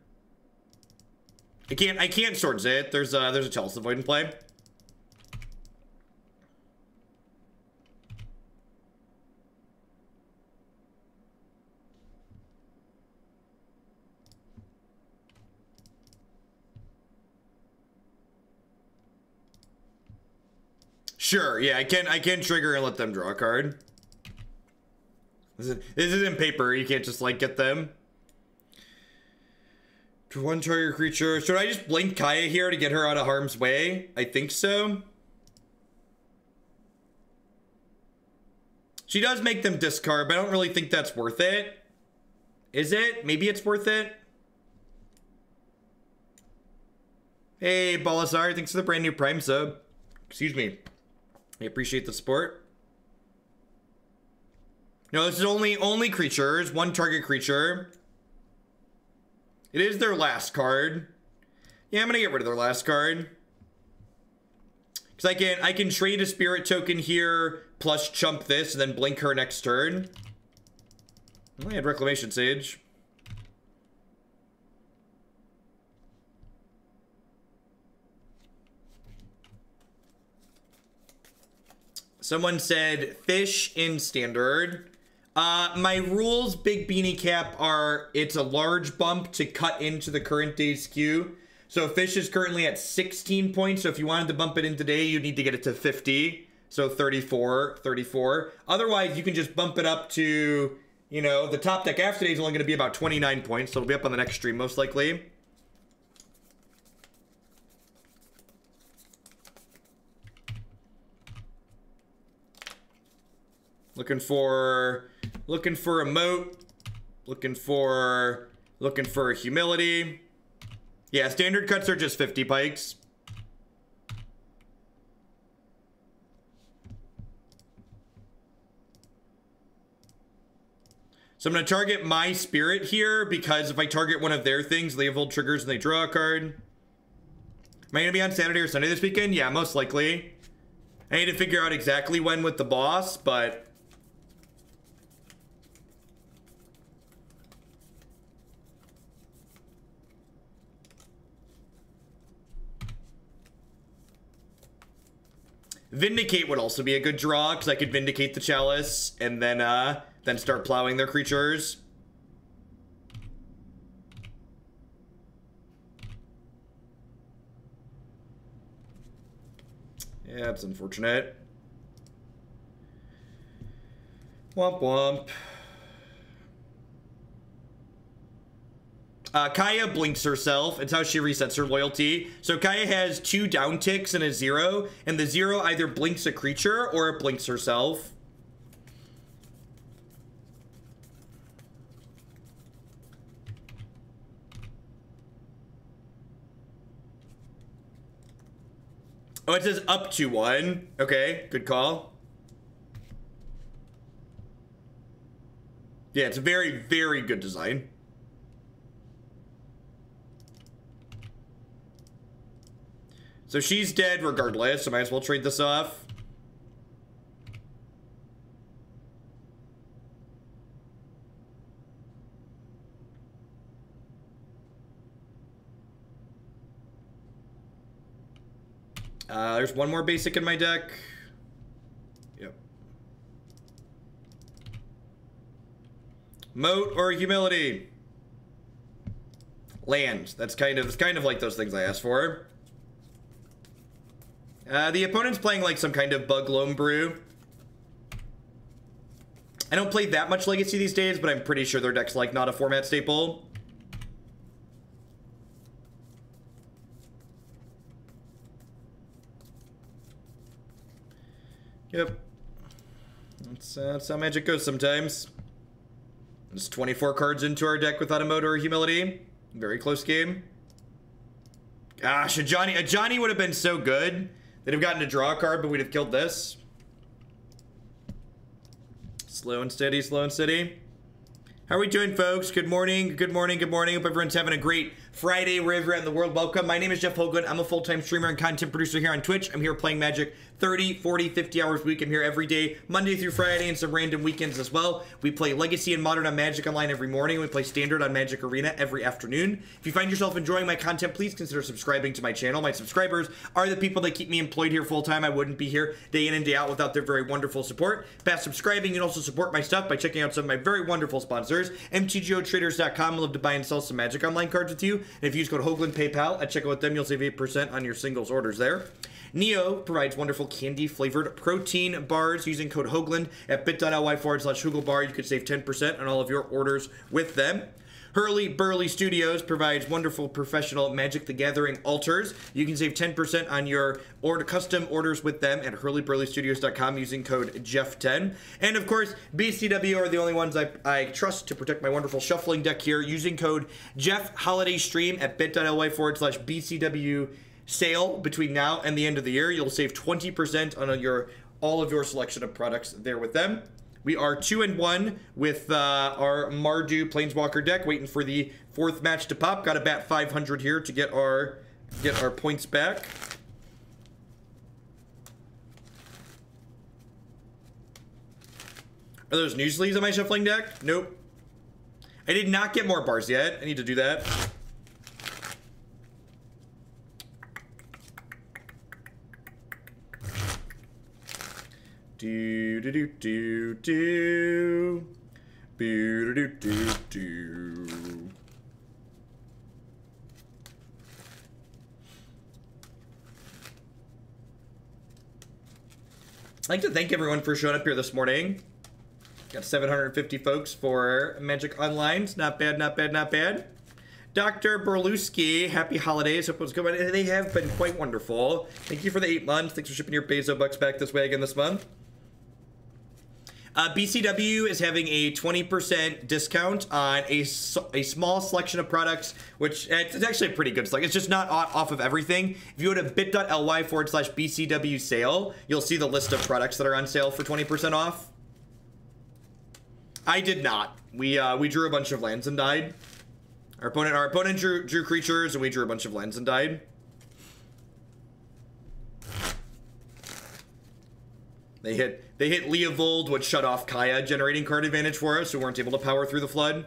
I can't Swords it. There's a Chalice of Void in play. Sure, yeah, I can trigger and let them draw a card. This isn't paper, you can't just like get them. To one target creature. Should I just blink Kaya here to get her out of harm's way? I think so. She does make them discard, but I don't really think that's worth it. Is it? Maybe it's worth it. Hey, Balasar, thanks for the brand new Prime sub. Excuse me. I appreciate the support. No, this is only creatures. One target creature. It is their last card. Yeah, I'm gonna get rid of their last card. Because I can trade a spirit token here, plus chump this, and then blink her next turn. I had Reclamation Sage. Someone said fish in standard. My rules, Big Beanie Cap, are it's a large bump to cut into the current day's queue. So fish is currently at 16 points. So if you wanted to bump it in today, you need to get it to 50. So 34. Otherwise, you can just bump it up to, you know, the top deck after today is only going to be about 29 points. So it'll be up on the next stream, most likely. Looking for a moat. Looking for a humility. Yeah, standard cuts are just 50 pikes. So I'm going to target my spirit here because if I target one of their things, they evolve triggers and they draw a card. Am I going to be on Saturday or Sunday this weekend? Yeah, most likely. I need to figure out exactly when with the boss, but... Vindicate would also be a good draw, because I could Vindicate the Chalice, and then start plowing their creatures. Yeah, it's unfortunate. Womp womp. Kaya blinks herself. It's how she resets her loyalty. So Kaya has 2 down ticks and a 0. And the 0 either blinks a creature or it blinks herself. Oh, it says up to 1. Okay, good call. Yeah, it's a very, very good design. So she's dead regardless, so might as well trade this off. There's one more basic in my deck. Yep. Moat or Humility? Land. That's kind of like those things I asked for. The opponent's playing like some kind of bug loam brew. I don't play that much Legacy these days, but I'm pretty sure their deck's like not a format staple. Yep. That's how Magic goes sometimes. There's 24 cards into our deck without a Moat or a Humility. Very close game. Gosh, Ajani would have been so good. They'd have gotten to draw a card, but we'd have killed this. Slow and steady, slow and steady. How are we doing, folks? Good morning, good morning, good morning. Hope everyone's having a great Friday wherever you're at in the world. Welcome. My name is Jeff Hoagland. I'm a full-time streamer and content producer here on Twitch. I'm here playing Magic 30, 40, 50 hours a week. I'm here every day, Monday through Friday, and some random weekends as well. We play Legacy and Modern on Magic Online every morning. We play Standard on Magic Arena every afternoon. If you find yourself enjoying my content, please consider subscribing to my channel. My subscribers are the people that keep me employed here full-time. I wouldn't be here day in and day out without their very wonderful support. Past subscribing, you can also support my stuff by checking out some of my very wonderful sponsors. MTGOtraders.com. I love to buy and sell some Magic Online cards with you. And if you use code Hoagland PayPal at checkout with them, you'll save 8% on your singles orders there. Neo provides wonderful candy-flavored protein bars using code Hoagland at bit.ly/HoagleBar. You could save 10% on all of your orders with them. Hurley Burley Studios provides wonderful professional Magic the Gathering altars. You can save 10% on your custom orders with them at hurleyburleystudios.com using code Jeff10. And of course, BCW are the only ones I trust to protect my wonderful shuffling deck here using code JeffHolidayStream at bit.ly/BCW sale. Between now and the end of the year, you'll save 20% on all of your selection of products there with them. We are 2-1 with our Mardu Planeswalker deck, waiting for the 4th match to pop. Got to bat 500 here to get our points back. Are those new sleeves on my shuffling deck? Nope. I did not get more bars yet. I need to do that. Do do do do do do do do do. I'd like to thank everyone for showing up here this morning. Got 750 folks for Magic Online. Not bad, not bad, not bad. Dr. Berluski, happy holidays. Hope it was good. They have been quite wonderful. Thank you for the 8 months. Thanks for shipping your Bezo bucks back this way again this month. BCW is having a 20% discount on a small selection of products, which it's actually a pretty good selection. It's just not off of everything. If you go to bit.ly/BCW sale, you'll see the list of products that are on sale for 20% off. I did not. We drew a bunch of lands and died. Our opponent drew creatures, and we drew a bunch of lands and died. They hit Leovold, which shut off Kaya, generating card advantage for us, so we weren't able to power through the flood.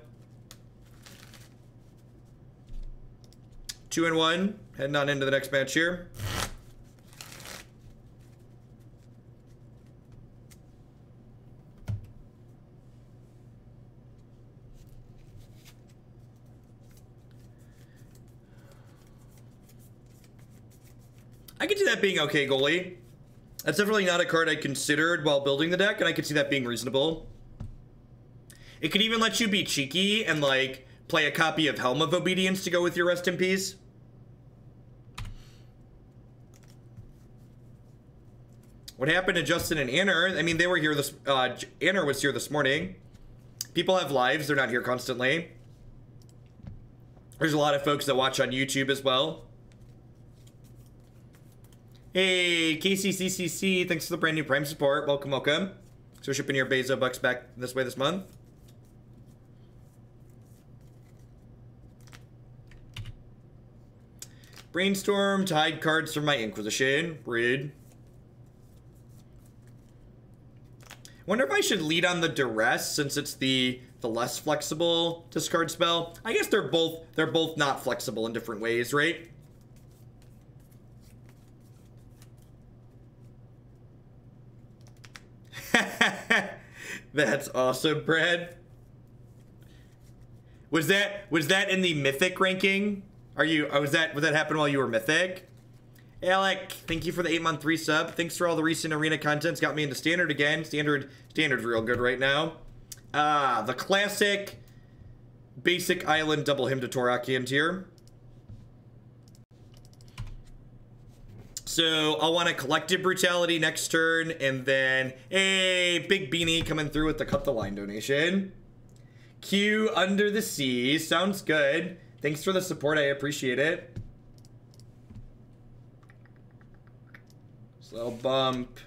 2-1, heading on into the next match here. I can see that being okay, goalie. That's definitely not a card I considered while building the deck, and I could see that being reasonable. It could even let you be cheeky and, like, play a copy of Helm of Obedience to go with your Rest in Peace. What happened to Justin and Anner? I mean, they were here Anner was here this morning. People have lives, they're not here constantly. There's a lot of folks that watch on YouTube as well. Hey, KCCCC, thanks for the brand new Prime support. Welcome, welcome. So we're shipping your Bezo bucks back this way this month. Brainstorm, tied cards from my Inquisition. Rude. Wonder if I should lead on the Duress since it's the less flexible discard spell. I guess they're both not flexible in different ways, right? That's awesome, Brad. Was that in the mythic ranking? Was that happen while you were mythic? Alec, thank you for the 8-month resub. Thanks for all the recent arena contents. Got me into standard again. Standard's real good right now. The classic basic island double hymn to Torakian tier. So I'll want a Collective Brutality next turn, and then a big beanie coming through with the cut the line donation. Q Under the Sea sounds good. Thanks for the support, I appreciate it. So I'll bump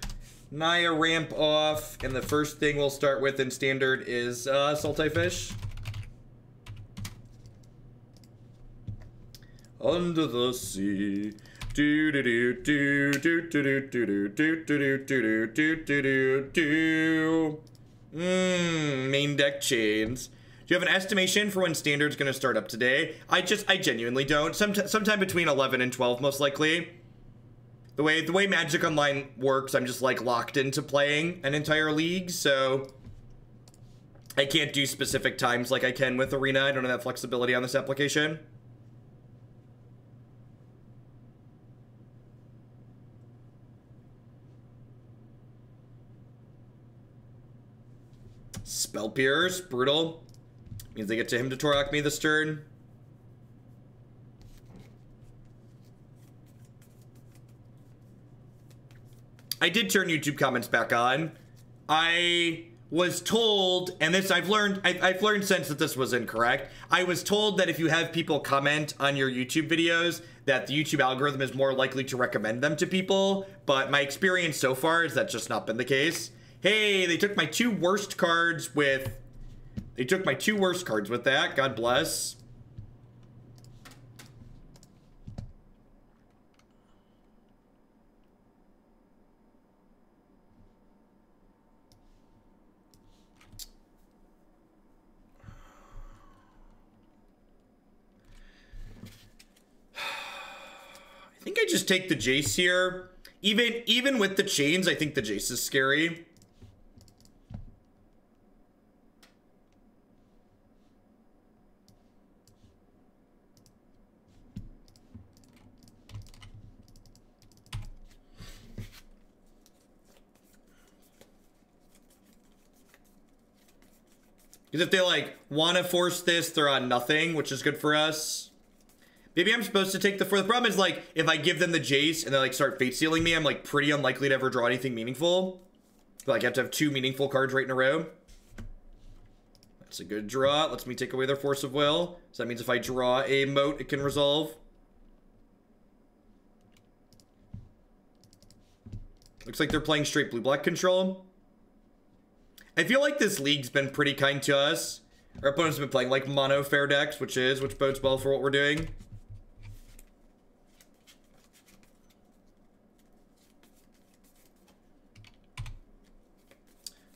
Naya ramp off, and the first thing we'll start with in standard is Sultai fish. Under the sea. Do do do do do do do do do do do do do do. Main deck chains. Do you have an estimation for when standard's gonna start up today? I genuinely don't. Sometime between 11 and 12, most likely. The way Magic Online works, I'm just like locked into playing an entire league, so I can't do specific times like I can with Arena. I don't have that flexibility on this application. Spell Pierce, brutal. Means they get to him to Torak me this turn. I did turn YouTube comments back on. I was told, and this I've learned since that this was incorrect. I was told that if you have people comment on your YouTube videos, that the YouTube algorithm is more likely to recommend them to people, but my experience so far is that's just not been the case. Hey, they took my two worst cards with that. God bless. I think I just take the Jace here. Even with the chains, I think the Jace is scary. Because if they, like, want to force this, they're on nothing, which is good for us. Maybe I'm supposed to take the 4. The problem is, like, if I give them the Jace and they, like, start fate sealing me, I'm, like, pretty unlikely to ever draw anything meaningful. Like, I have to have 2 meaningful cards right in a row. That's a good draw. It lets me take away their Force of Will. So that means if I draw a Moat, it can resolve. Looks like they're playing straight blue-black control. I feel like this league's been pretty kind to us. Our opponents have been playing like mono fair decks, which bodes well for what we're doing.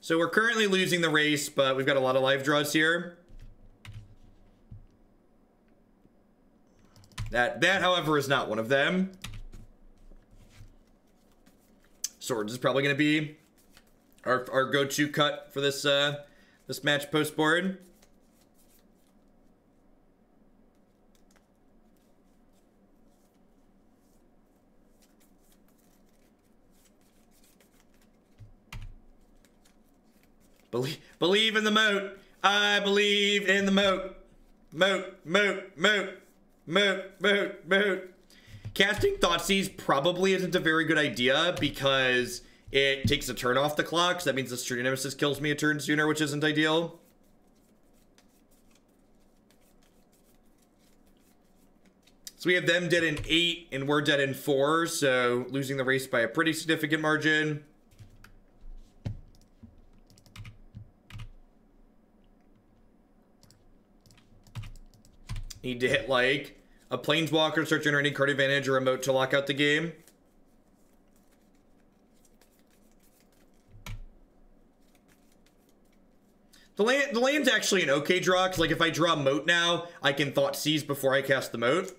So we're currently losing the race, but we've got a lot of live draws here. That however is not one of them. Swords is probably going to be our go-to cut for this this match post board. Believe in the moat. I believe in the moat. Moat, moat, moat, moat, moat, moat. Casting Thoughtseize probably isn't a very good idea because it takes a turn off the clock, so that means the Stray Nemesis kills me a turn sooner, which isn't ideal. So we have them dead in 8, and we're dead in 4, so losing the race by a pretty significant margin. Need to hit, like, a Planeswalker to start generating card advantage or a Moat to lock out the game. The land's actually an okay draw, because, like, if I draw Moat now, I can Thoughtseize before I cast the Moat.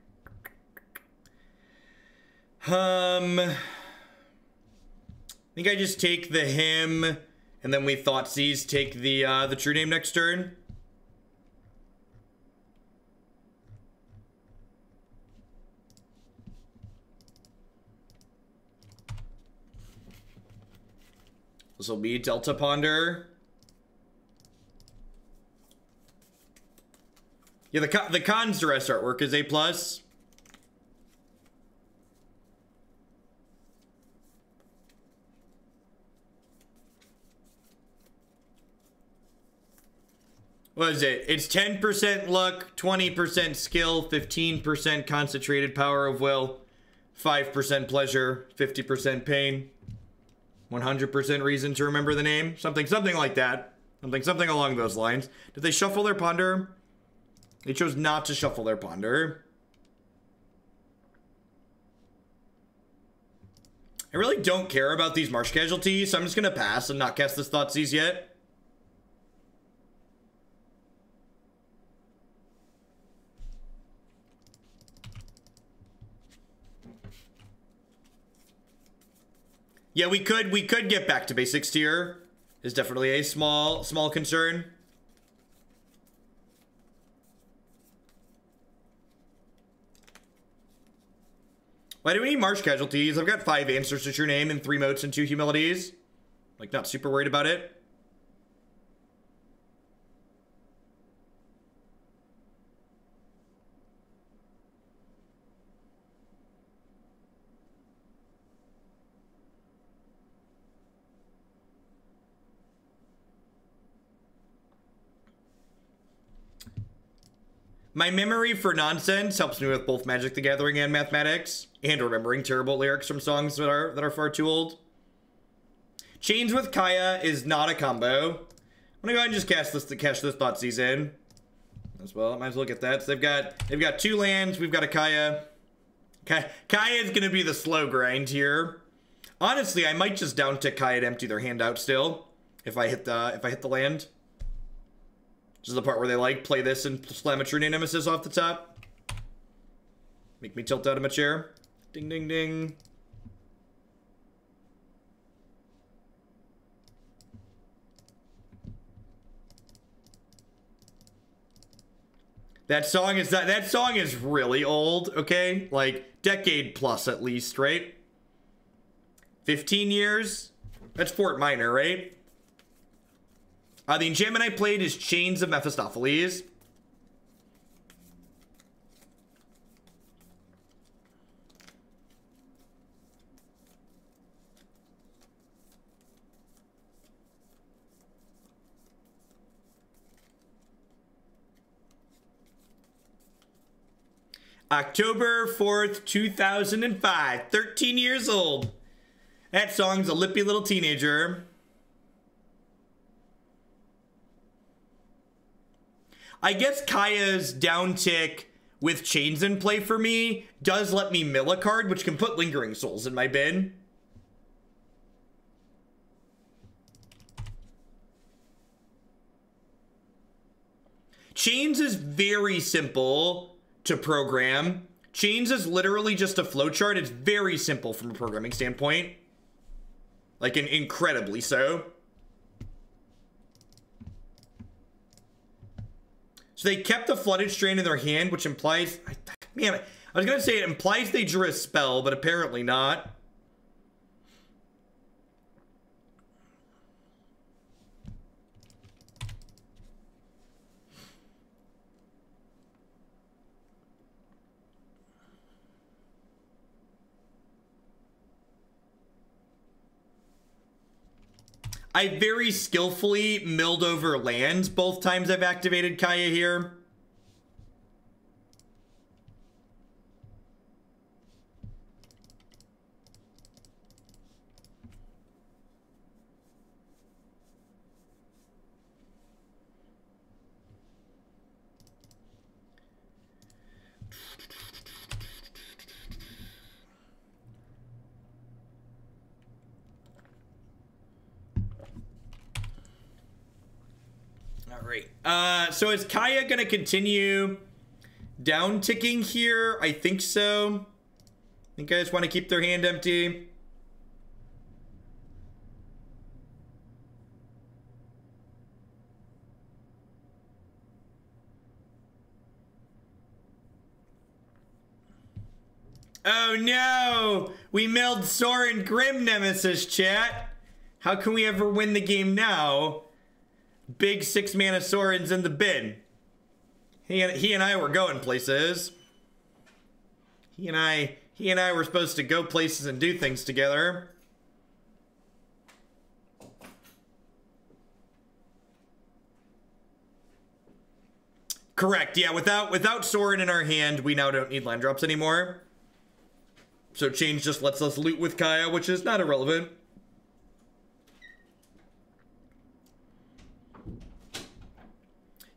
I think I just take the him, and then we Thoughtseize take the true name next turn. This will be Delta Ponder. Yeah, the Khan's Duress artwork is A+. What is it? It's 10% luck, 20% skill, 15% concentrated power of will, 5% pleasure, 50% pain, 100% reason to remember the name. Something like that. Something along those lines. Did they shuffle their ponder? They chose not to shuffle their ponder. I really don't care about these marsh casualties, so I'm just gonna pass and not cast this Thoughtseize yet. Yeah, we could get back to basics tier. Is definitely a small concern. Why do we need marsh casualties? I've got 5 answers to true name and 3 moats and 2 humilities. Like, not super worried about it. My memory for nonsense helps me with both Magic the Gathering and mathematics, and remembering terrible lyrics from songs that are far too old. Chains with Kaya is not a combo. I'm gonna go ahead and just cash this Thoughtseize in as well. Might as well get that. So they've got 2 lands. We've got a Kaya. Kaya is gonna be the slow grind here. Honestly, I might just down tick Kaya to empty their hand out still if I hit the land. This is the part where they like play this and slam a true name Nemesis off the top. Make me tilt out of my chair. Ding, ding, ding. That song is really old, okay? Like decade plus at least, right? 15 years? That's Fort Minor, right? The enchantment I played is Chains of Mephistopheles. October 4th, 2005. 13 years old. That song's a lippy little teenager. I guess Kaya's down tick with Chains in play for me does let me mill a card, which can put Lingering Souls in my bin. Chains is very simple to program. Chains is literally just a flowchart. It's very simple from a programming standpoint. Like, incredibly so. So they kept the Flooded Strain in their hand, which implies... Man, I was going to say it implies they drew a spell, but apparently not. I very skillfully milled over lands both times I've activated Kaya here. So is Kaya gonna continue down ticking here? I think so. I Think guys want to keep their hand empty? Oh no! We milled Sorin Grim Nemesis, chat! How can we ever win the game now? Big 6-mana Sorin's in the bin. He and I were going places. He and I were supposed to go places and do things together. Correct, yeah, without Sorin in our hand, we now don't need land drops anymore. So Change just lets us loot with Kaya, which is not irrelevant.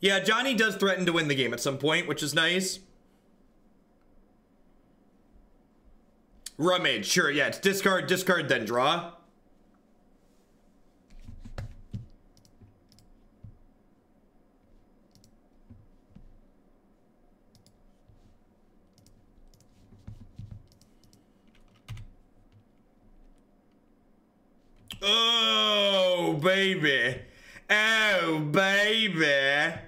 Yeah, Johnny does threaten to win the game at some point, which is nice. Rummage, sure, yeah, it's discard, then draw. Oh, baby. Oh, baby.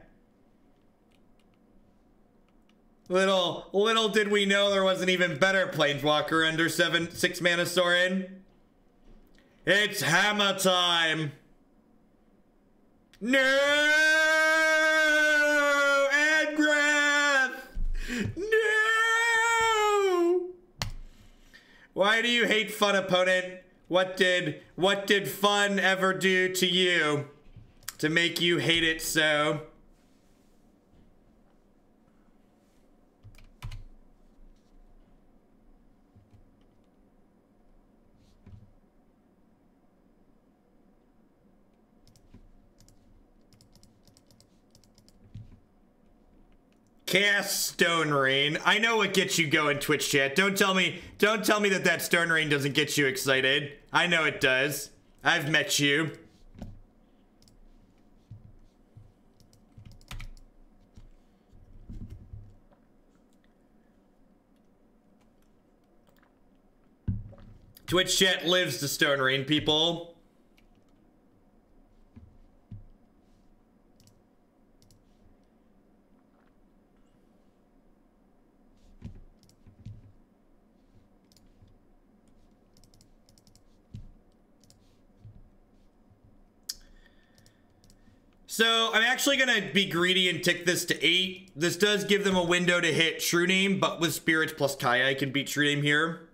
Little did we know there was an even better Planeswalker under 6 mana Sorin. It's hammer time. No! Angrath! No! Why do you hate fun, opponent? What did fun ever do to you to make you hate it so? Cast Stone Rain. I know what gets you going, Twitch chat. Don't tell me that Stone Rain doesn't get you excited. I know it does. I've met you. Twitch chat lives to Stone Rain, people. So I'm actually going to be greedy and tick this to 8. This does give them a window to hit True Name, but with Spirits plus Kaya, I can beat True Name here.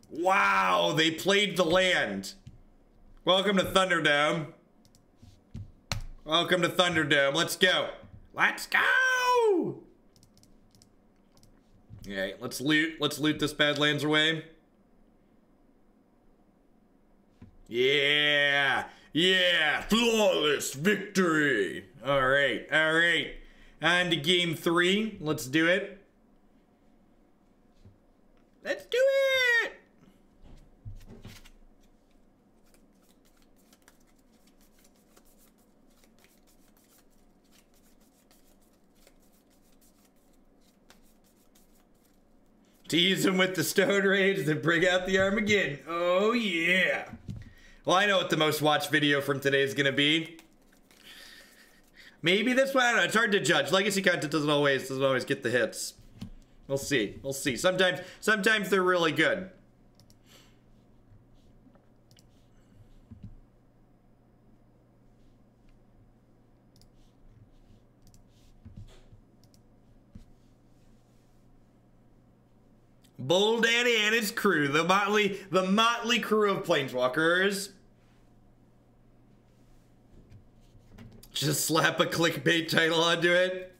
Wow, they played the land. Welcome to Thunderdome. Welcome to Thunderdome. Let's go. Let's go! Alright, let's loot this Badlands away. Yeah! Yeah, flawless victory. All right. On to game 3. Let's do it. Let's do it. Tease him with the Stone Rage, then bring out the Armageddon. Oh yeah. Well, I know what the most watched video from today is gonna be. Maybe this one. I don't know. It's hard to judge. Legacy content doesn't always get the hits. We'll see. We'll see. Sometimes they're really good. Bull Daddy and his crew, the motley crew of Planeswalkers. Just slap a clickbait title onto it.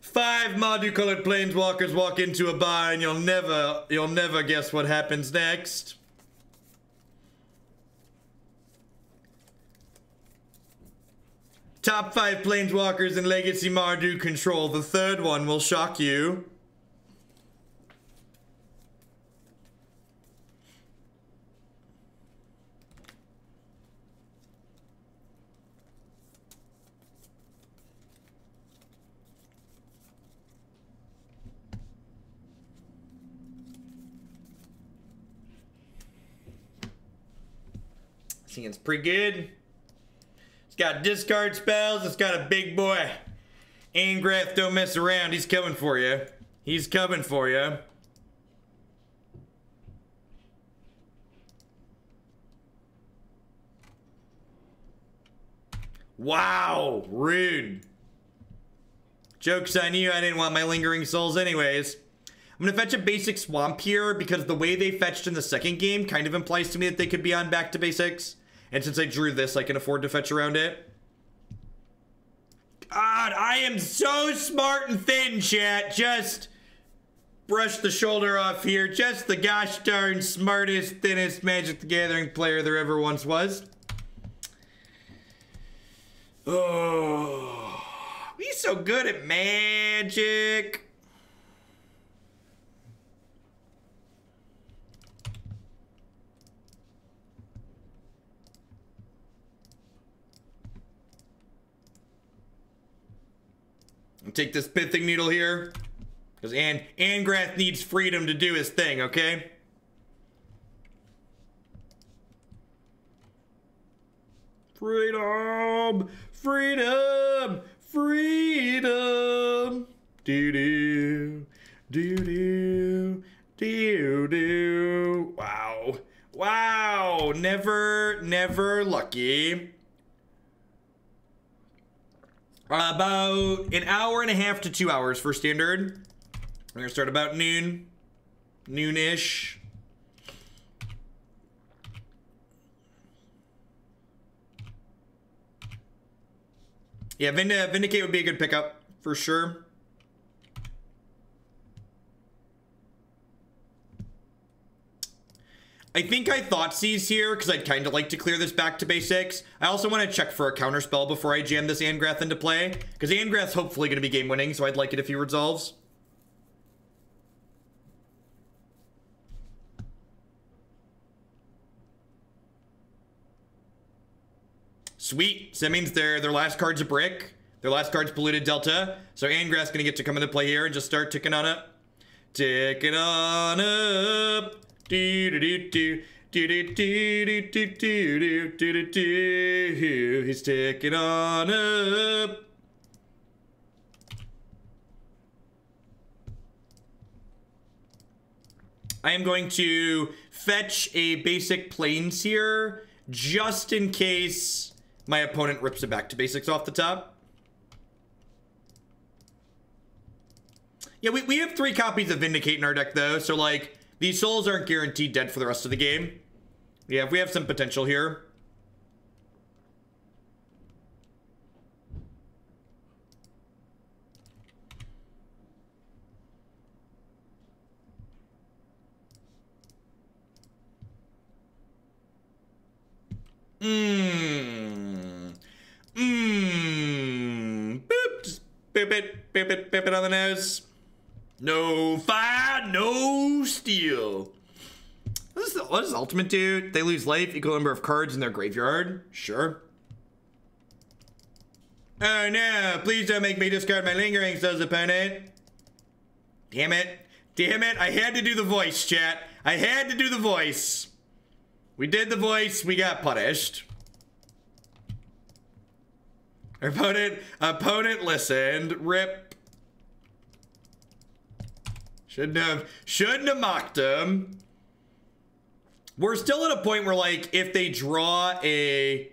5 Mardu-colored Planeswalkers walk into a bar and you'll never guess what happens next. Top 5 Planeswalkers in Legacy Mardu control. The third one will shock you. Seems pretty good. It's got discard spells. It's got a big boy. Angrath, don't mess around. He's coming for you. He's coming for you. Wow, rude. Joke's on you, I didn't want my Lingering Souls anyways. I'm gonna fetch a basic Swamp here because the way they fetched in the second game kind of implies to me that they could be on back to basics. And since I drew this, I can afford to fetch around it. God, I am so smart and thin, chat. Just brush the shoulder off here. Just the gosh darn smartest, thinnest Magic the Gathering player there ever once was. Oh, he's so good at Magic. I'll take this Pithing Needle here, because Angrath needs freedom to do his thing, okay? Freedom! Freedom! Freedom! Do-do. Do-do. Do-do. Wow. Wow. Never lucky. About an hour and a half to 2 hours for standard. We're gonna start about noon. Noonish. Yeah, Vindicate would be a good pickup, for sure. I think I Thoughtseize here, because I'd kind of like to clear this back to basics. I also want to check for a counterspell before I jam this Angrath into play, because Angrath's hopefully going to be game-winning, so I'd like it if he resolves. Sweet. So that means their last card's a brick. Their last card's Polluted Delta. So Angrath's gonna get to come into play here and just start ticking on up. Ticking on up. Do-do-do-do. Do-do-do-do-do-do-do-do-do. He's ticking on up. I am going to fetch a basic Plains here, just in case my opponent rips it back to basics off the top. Yeah, we have 3 copies of Vindicate in our deck, though, so, like, these souls aren't guaranteed dead for the rest of the game. Yeah, we have some potential here. Boop. Just boop it on the nose. No fire, no steel. What does Ultimate do? They lose life, equal number of cards in their graveyard. Sure. Oh no, please don't make me discard my Lingering Souls, opponent. Damn it. Damn it, I had to do the voice, chat. I had to do the voice. We did the voice, we got punished. Our opponent listened. Rip. Shouldn't have mocked him. We're still at a point where, like, if they draw a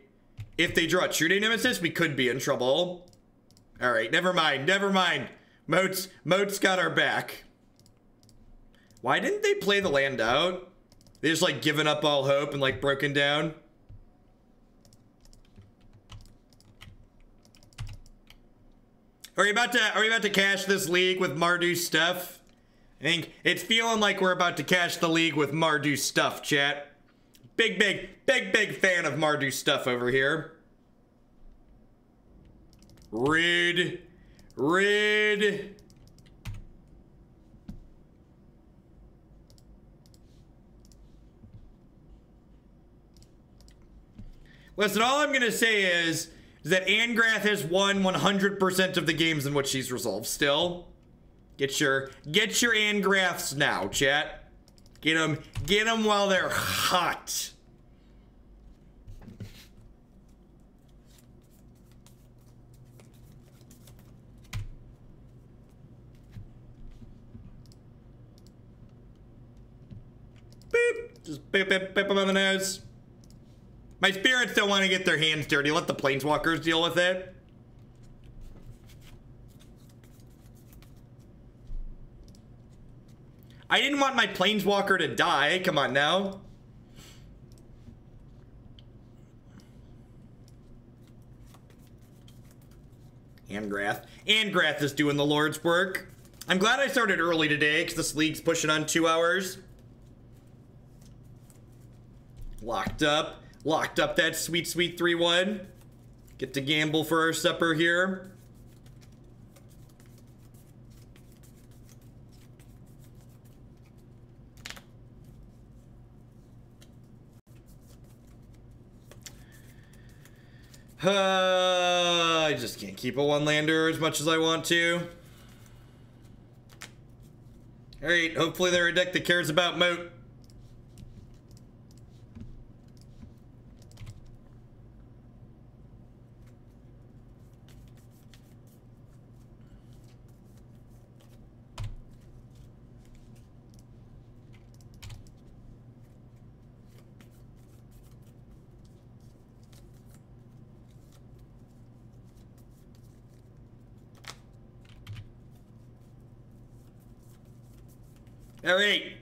True Day Nemesis, we could be in trouble. All right, never mind. Moat's got our back. Why didn't they play the land out? They just, like, given up all hope and, like, broken down. Are we about to cash this league with Mardu stuff? I think it's feeling like we're about to cash the league with Mardu stuff, chat. Big fan of Mardu stuff over here. Rude. Listen, all I'm gonna say is that Angrath has won 100% of the games in which she's resolved still. Get your Angraths now, chat. Get them while they're hot. Just bip, bip, bip them on the nose. My spirits don't want to get their hands dirty. Let the planeswalkers deal with it. I didn't want my planeswalker to die. Come on now. Angrath. Angrath is doing the Lord's work. I'm glad I started early today because this league's pushing on 2 hours. Locked up. Locked up that sweet, sweet 3-1. Get to gamble for our supper here. I just can't keep a one-lander as much as I want to. Alright, hopefully they're a deck that cares about Moat. All right,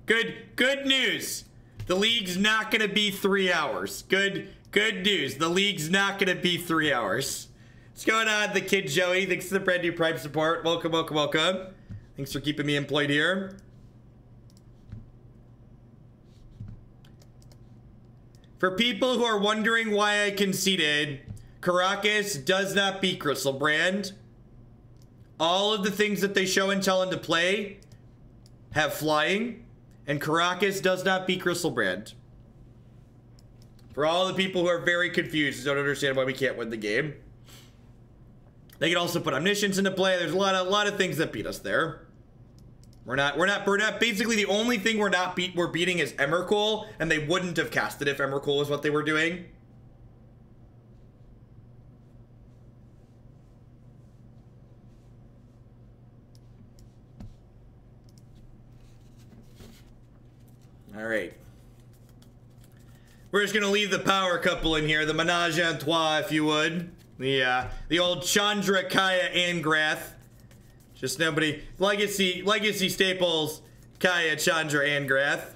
good news. The league's not gonna be 3 hours. Good news. The league's not gonna be 3 hours. What's going on, the kid Joey? Thanks for the brand new Prime support. Welcome, welcome, welcome. Thanks for keeping me employed here. For people who are wondering why I conceded, Karakas does not beat Griselbrand. All of the things that they show and tell into play have flying, and Karakas does not beat Griselbrand. For all the people who are very confused, don't understand why we can't win the game. They can also put Omniscience into play. There's a lot of things that beat us there. We're not basically the only thing we're beating is Emrakul, and they wouldn't have cast it if Emrakul was what they were doing. All right. We're just gonna leave the power couple in here, the menage a trois, if you would. The old Chandra, Kaya, Angrath. Just nobody. Legacy staples, Kaya, Chandra, Angrath.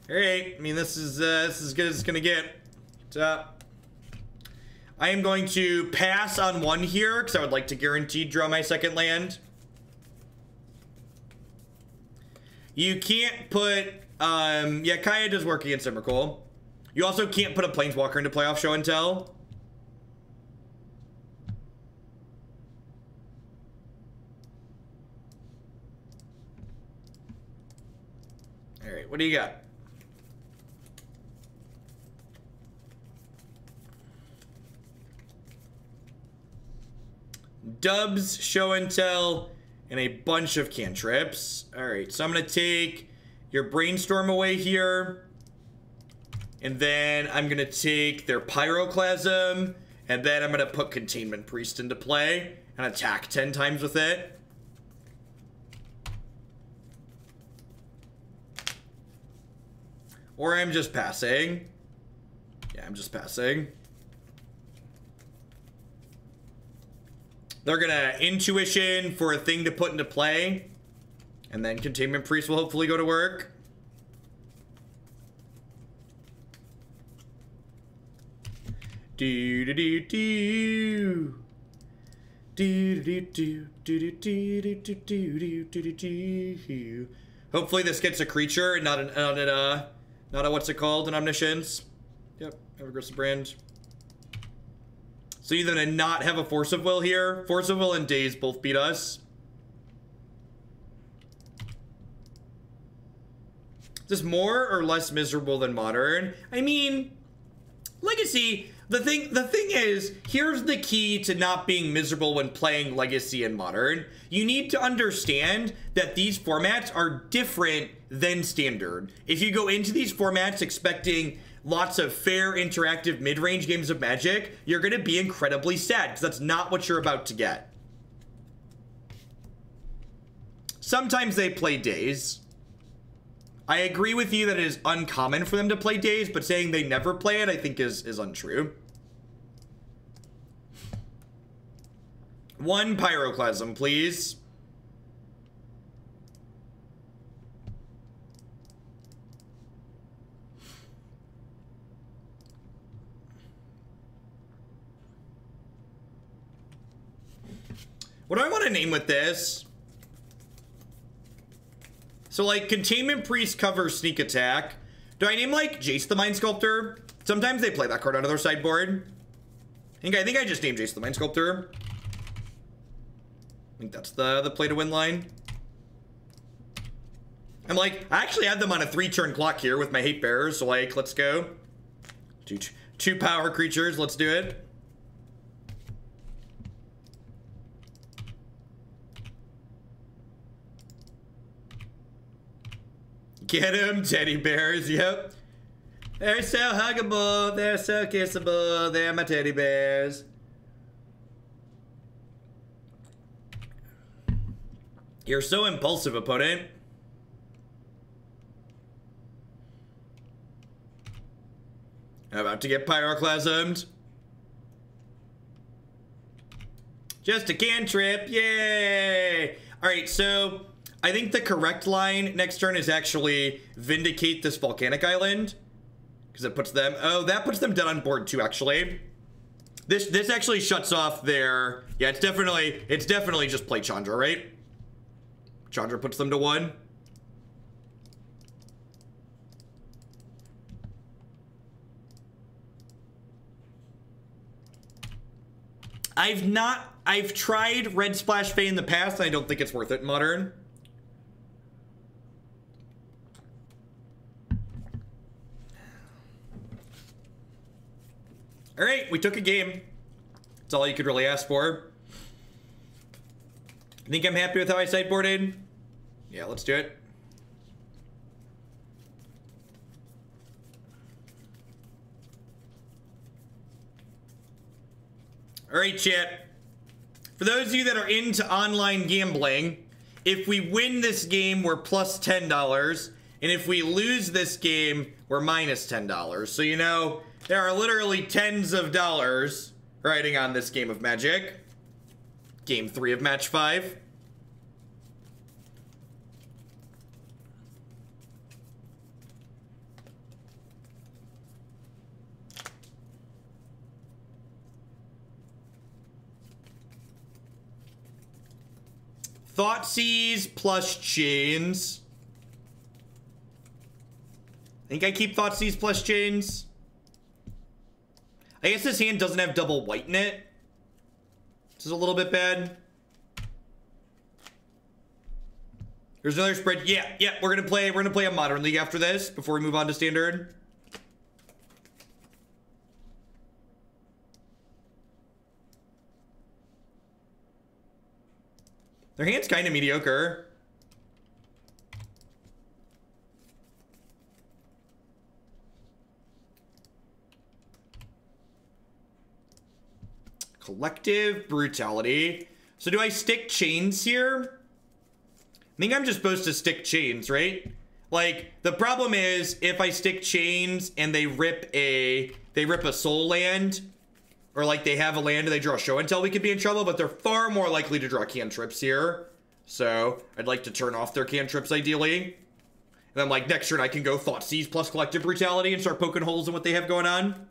All right. I mean, this is as good as it's gonna get. I am going to pass on one here because I would like to guaranteed draw my second land. You can't put, yeah, Kaya does work against Emrakul. You also can't put a Planeswalker into playoff show and tell. All right, what do you got? Dubs, show and tell, and a bunch of cantrips. All right, so I'm gonna take your Brainstorm away here, and then I'm gonna take their Pyroclasm, and then I'm gonna put Containment Priest into play and attack 10 times with it. Or I'm just passing. Yeah, I'm just passing. They're gonna Intuition for a thing to put into play, and then Containment Priest will hopefully go to work. Do do do do. Do do do do do do do do do do. Hopefully this gets a creature and not a what's it called, an Omniscience. Yep, have a Griselbrand. So you're gonna not have a Force of Will here. Force of Will and Daze both beat us. Is this more or less miserable than Modern? I mean, Legacy, the thing is, here's the key to not being miserable when playing Legacy and Modern. You need to understand that these formats are different than Standard. If you go into these formats expecting lots of fair, interactive, mid-range games of Magic, you're gonna be incredibly sad, because that's not what you're about to get. Sometimes they play Daze. I agree with you that it is uncommon for them to play Daze, but saying they never play it, I think is untrue. 1 Pyroclasm, please. What do I want to name with this? So, like, Containment Priest covers Sneak Attack. Do I name, like, Jace the Mind Sculptor? Sometimes they play that card out of their sideboard. I think I just named Jace the Mind Sculptor. I think that's the play to win line. I'm like, I actually have them on a 3-turn clock here with my Hate Bearers, so, like, let's go. Two power creatures, let's do it. Get him, teddy bears, yep. They're so huggable, they're so kissable, they're my teddy bears. You're so impulsive, opponent. I'm about to get pyroclasmed. Just a cantrip, yay! Alright, so I think the correct line next turn is actually Vindicate this volcanic island. Because it puts them... Oh, that puts them dead on board too, actually. This actually shuts off their... Yeah, it's definitely just play Chandra, right? Chandra puts them to 1. I've tried Red Splash Fey in the past, and I don't think it's worth it in Modern. Alright, we took a game. That's all you could really ask for. I think I'm happy with how I sideboarded. Yeah, let's do it. Alright, chat. For those of you that are into online gambling, if we win this game, we're plus $10. And if we lose this game, we're minus $10. So, you know, there are literally tens of dollars riding on this game of Magic. Game 3 of match 5. Thoughtseize plus Chains. I think I keep Thoughtseize plus Chains. I guess this hand doesn't have double white in it. This is a little bit bad. There's another spread. Yeah, we're gonna play a Modern League after this before we move on to Standard. Their hand's kind of mediocre. Collective Brutality. So do I stick Chains here? I think I'm just supposed to stick Chains, right? Like, the problem is if I stick Chains and they rip a soul land, or like they have a land and they draw show and tell, we could be in trouble, but they're far more likely to draw cantrips here. So I'd like to turn off their cantrips ideally. And then like next turn I can go Thoughtseize plus Collective Brutality and start poking holes in what they have going on.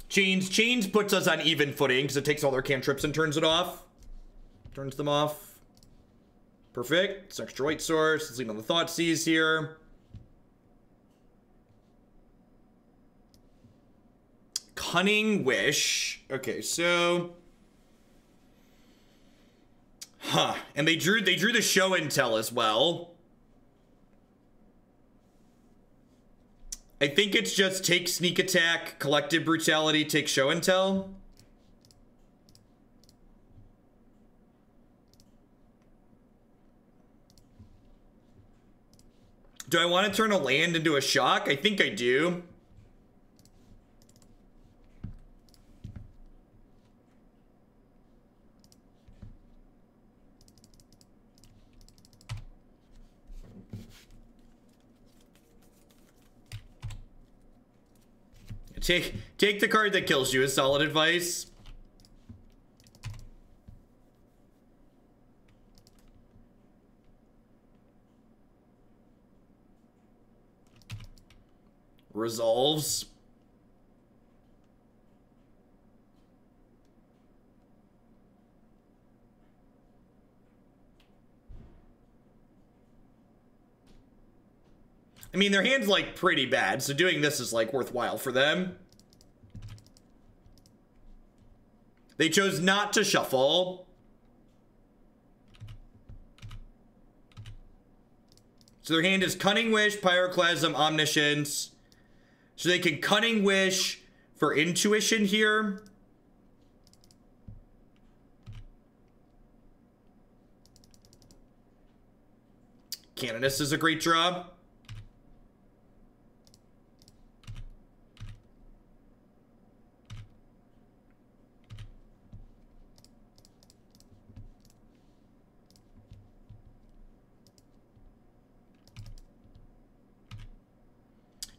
Chains puts us on even footing because it takes all their cantrips and turns it off. Turns them off. Perfect. It's extra white source. Let's leave on the Thoughtseize here. Cunning Wish. Okay, so... And they drew the show and tell as well. I think it's just take Sneak Attack, Collective Brutality, take show and tell. Do I want to turn a land into a shock? I think I do. Take the card that kills you is solid advice. Resolves. I mean, their hand's like pretty bad, so doing this is like worthwhile for them. They chose not to shuffle. So their hand is Cunning Wish, Pyroclasm, Omniscience. So they can Cunning Wish for Intuition here. Canonist is a great draw.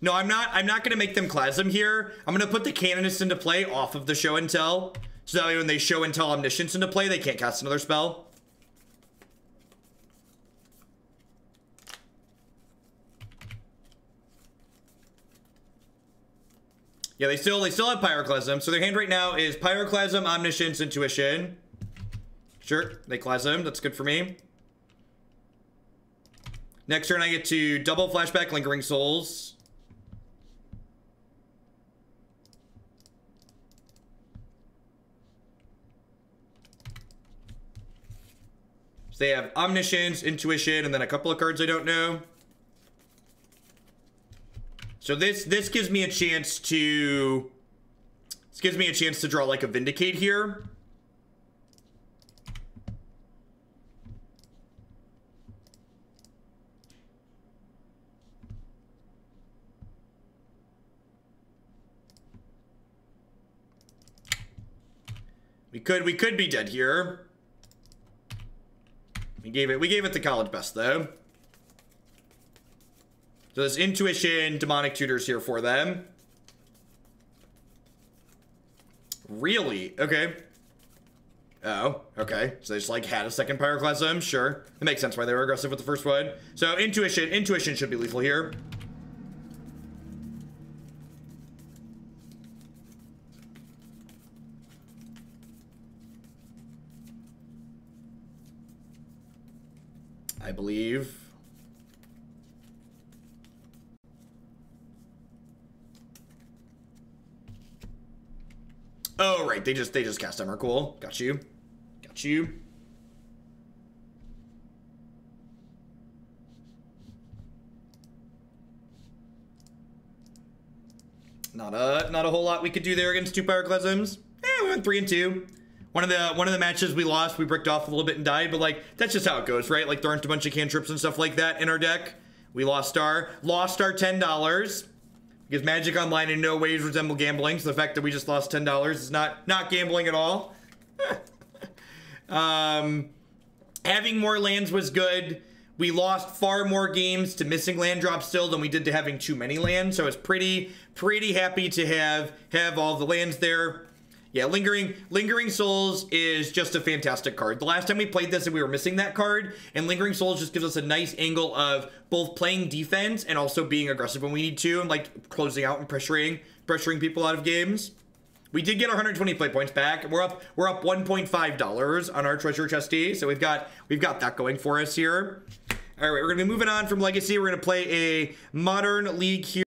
No, I'm not going to make them Clasm here. I'm going to put the Canonist into play off of the Show and Tell. So that way when they Show and Tell Omniscience into play, they can't cast another spell. Yeah, they still have Pyroclasm. So their hand right now is Pyroclasm, Omniscience, Intuition. Sure, they Clasm. That's good for me. Next turn, I get to double Flashback Lingering Souls. So they have Omniscience, Intuition, and then a couple of cards I don't know. So this gives me a chance to... This gives me a chance to draw like a Vindicate here. We could be dead here. We gave it the college best though. So this Intuition, Demonic Tutors here for them. Really? Okay. Oh, okay. So they just like had a second Pyroclasm. Sure. It makes sense why they were aggressive with the first one. So Intuition should be lethal here. I believe. Oh, right. They just cast Emmer. Cool. Got you. Got you. Not a whole lot we could do there against two Pyroclasms. We went 3 and 2. One of the matches we lost, we bricked off a little bit and died, but like that's just how it goes, right? Like there aren't a bunch of cantrips and stuff like that in our deck. We lost our $10 because Magic Online in no ways resemble gambling. So the fact that we just lost $10 is not gambling at all. Having more lands was good. We lost far more games to missing land drops still than we did to having too many lands. So it's pretty happy to have all the lands there. Yeah, Lingering Souls is just a fantastic card. The last time we played this and we were missing that card, and Lingering Souls just gives us a nice angle of both playing defense and also being aggressive when we need to, and like closing out and pressuring people out of games. We did get our 120 play points back. We're up $1.5 on our treasure chesty, so we've got that going for us here. All right, we're gonna be moving on from Legacy. We're gonna play a Modern League here.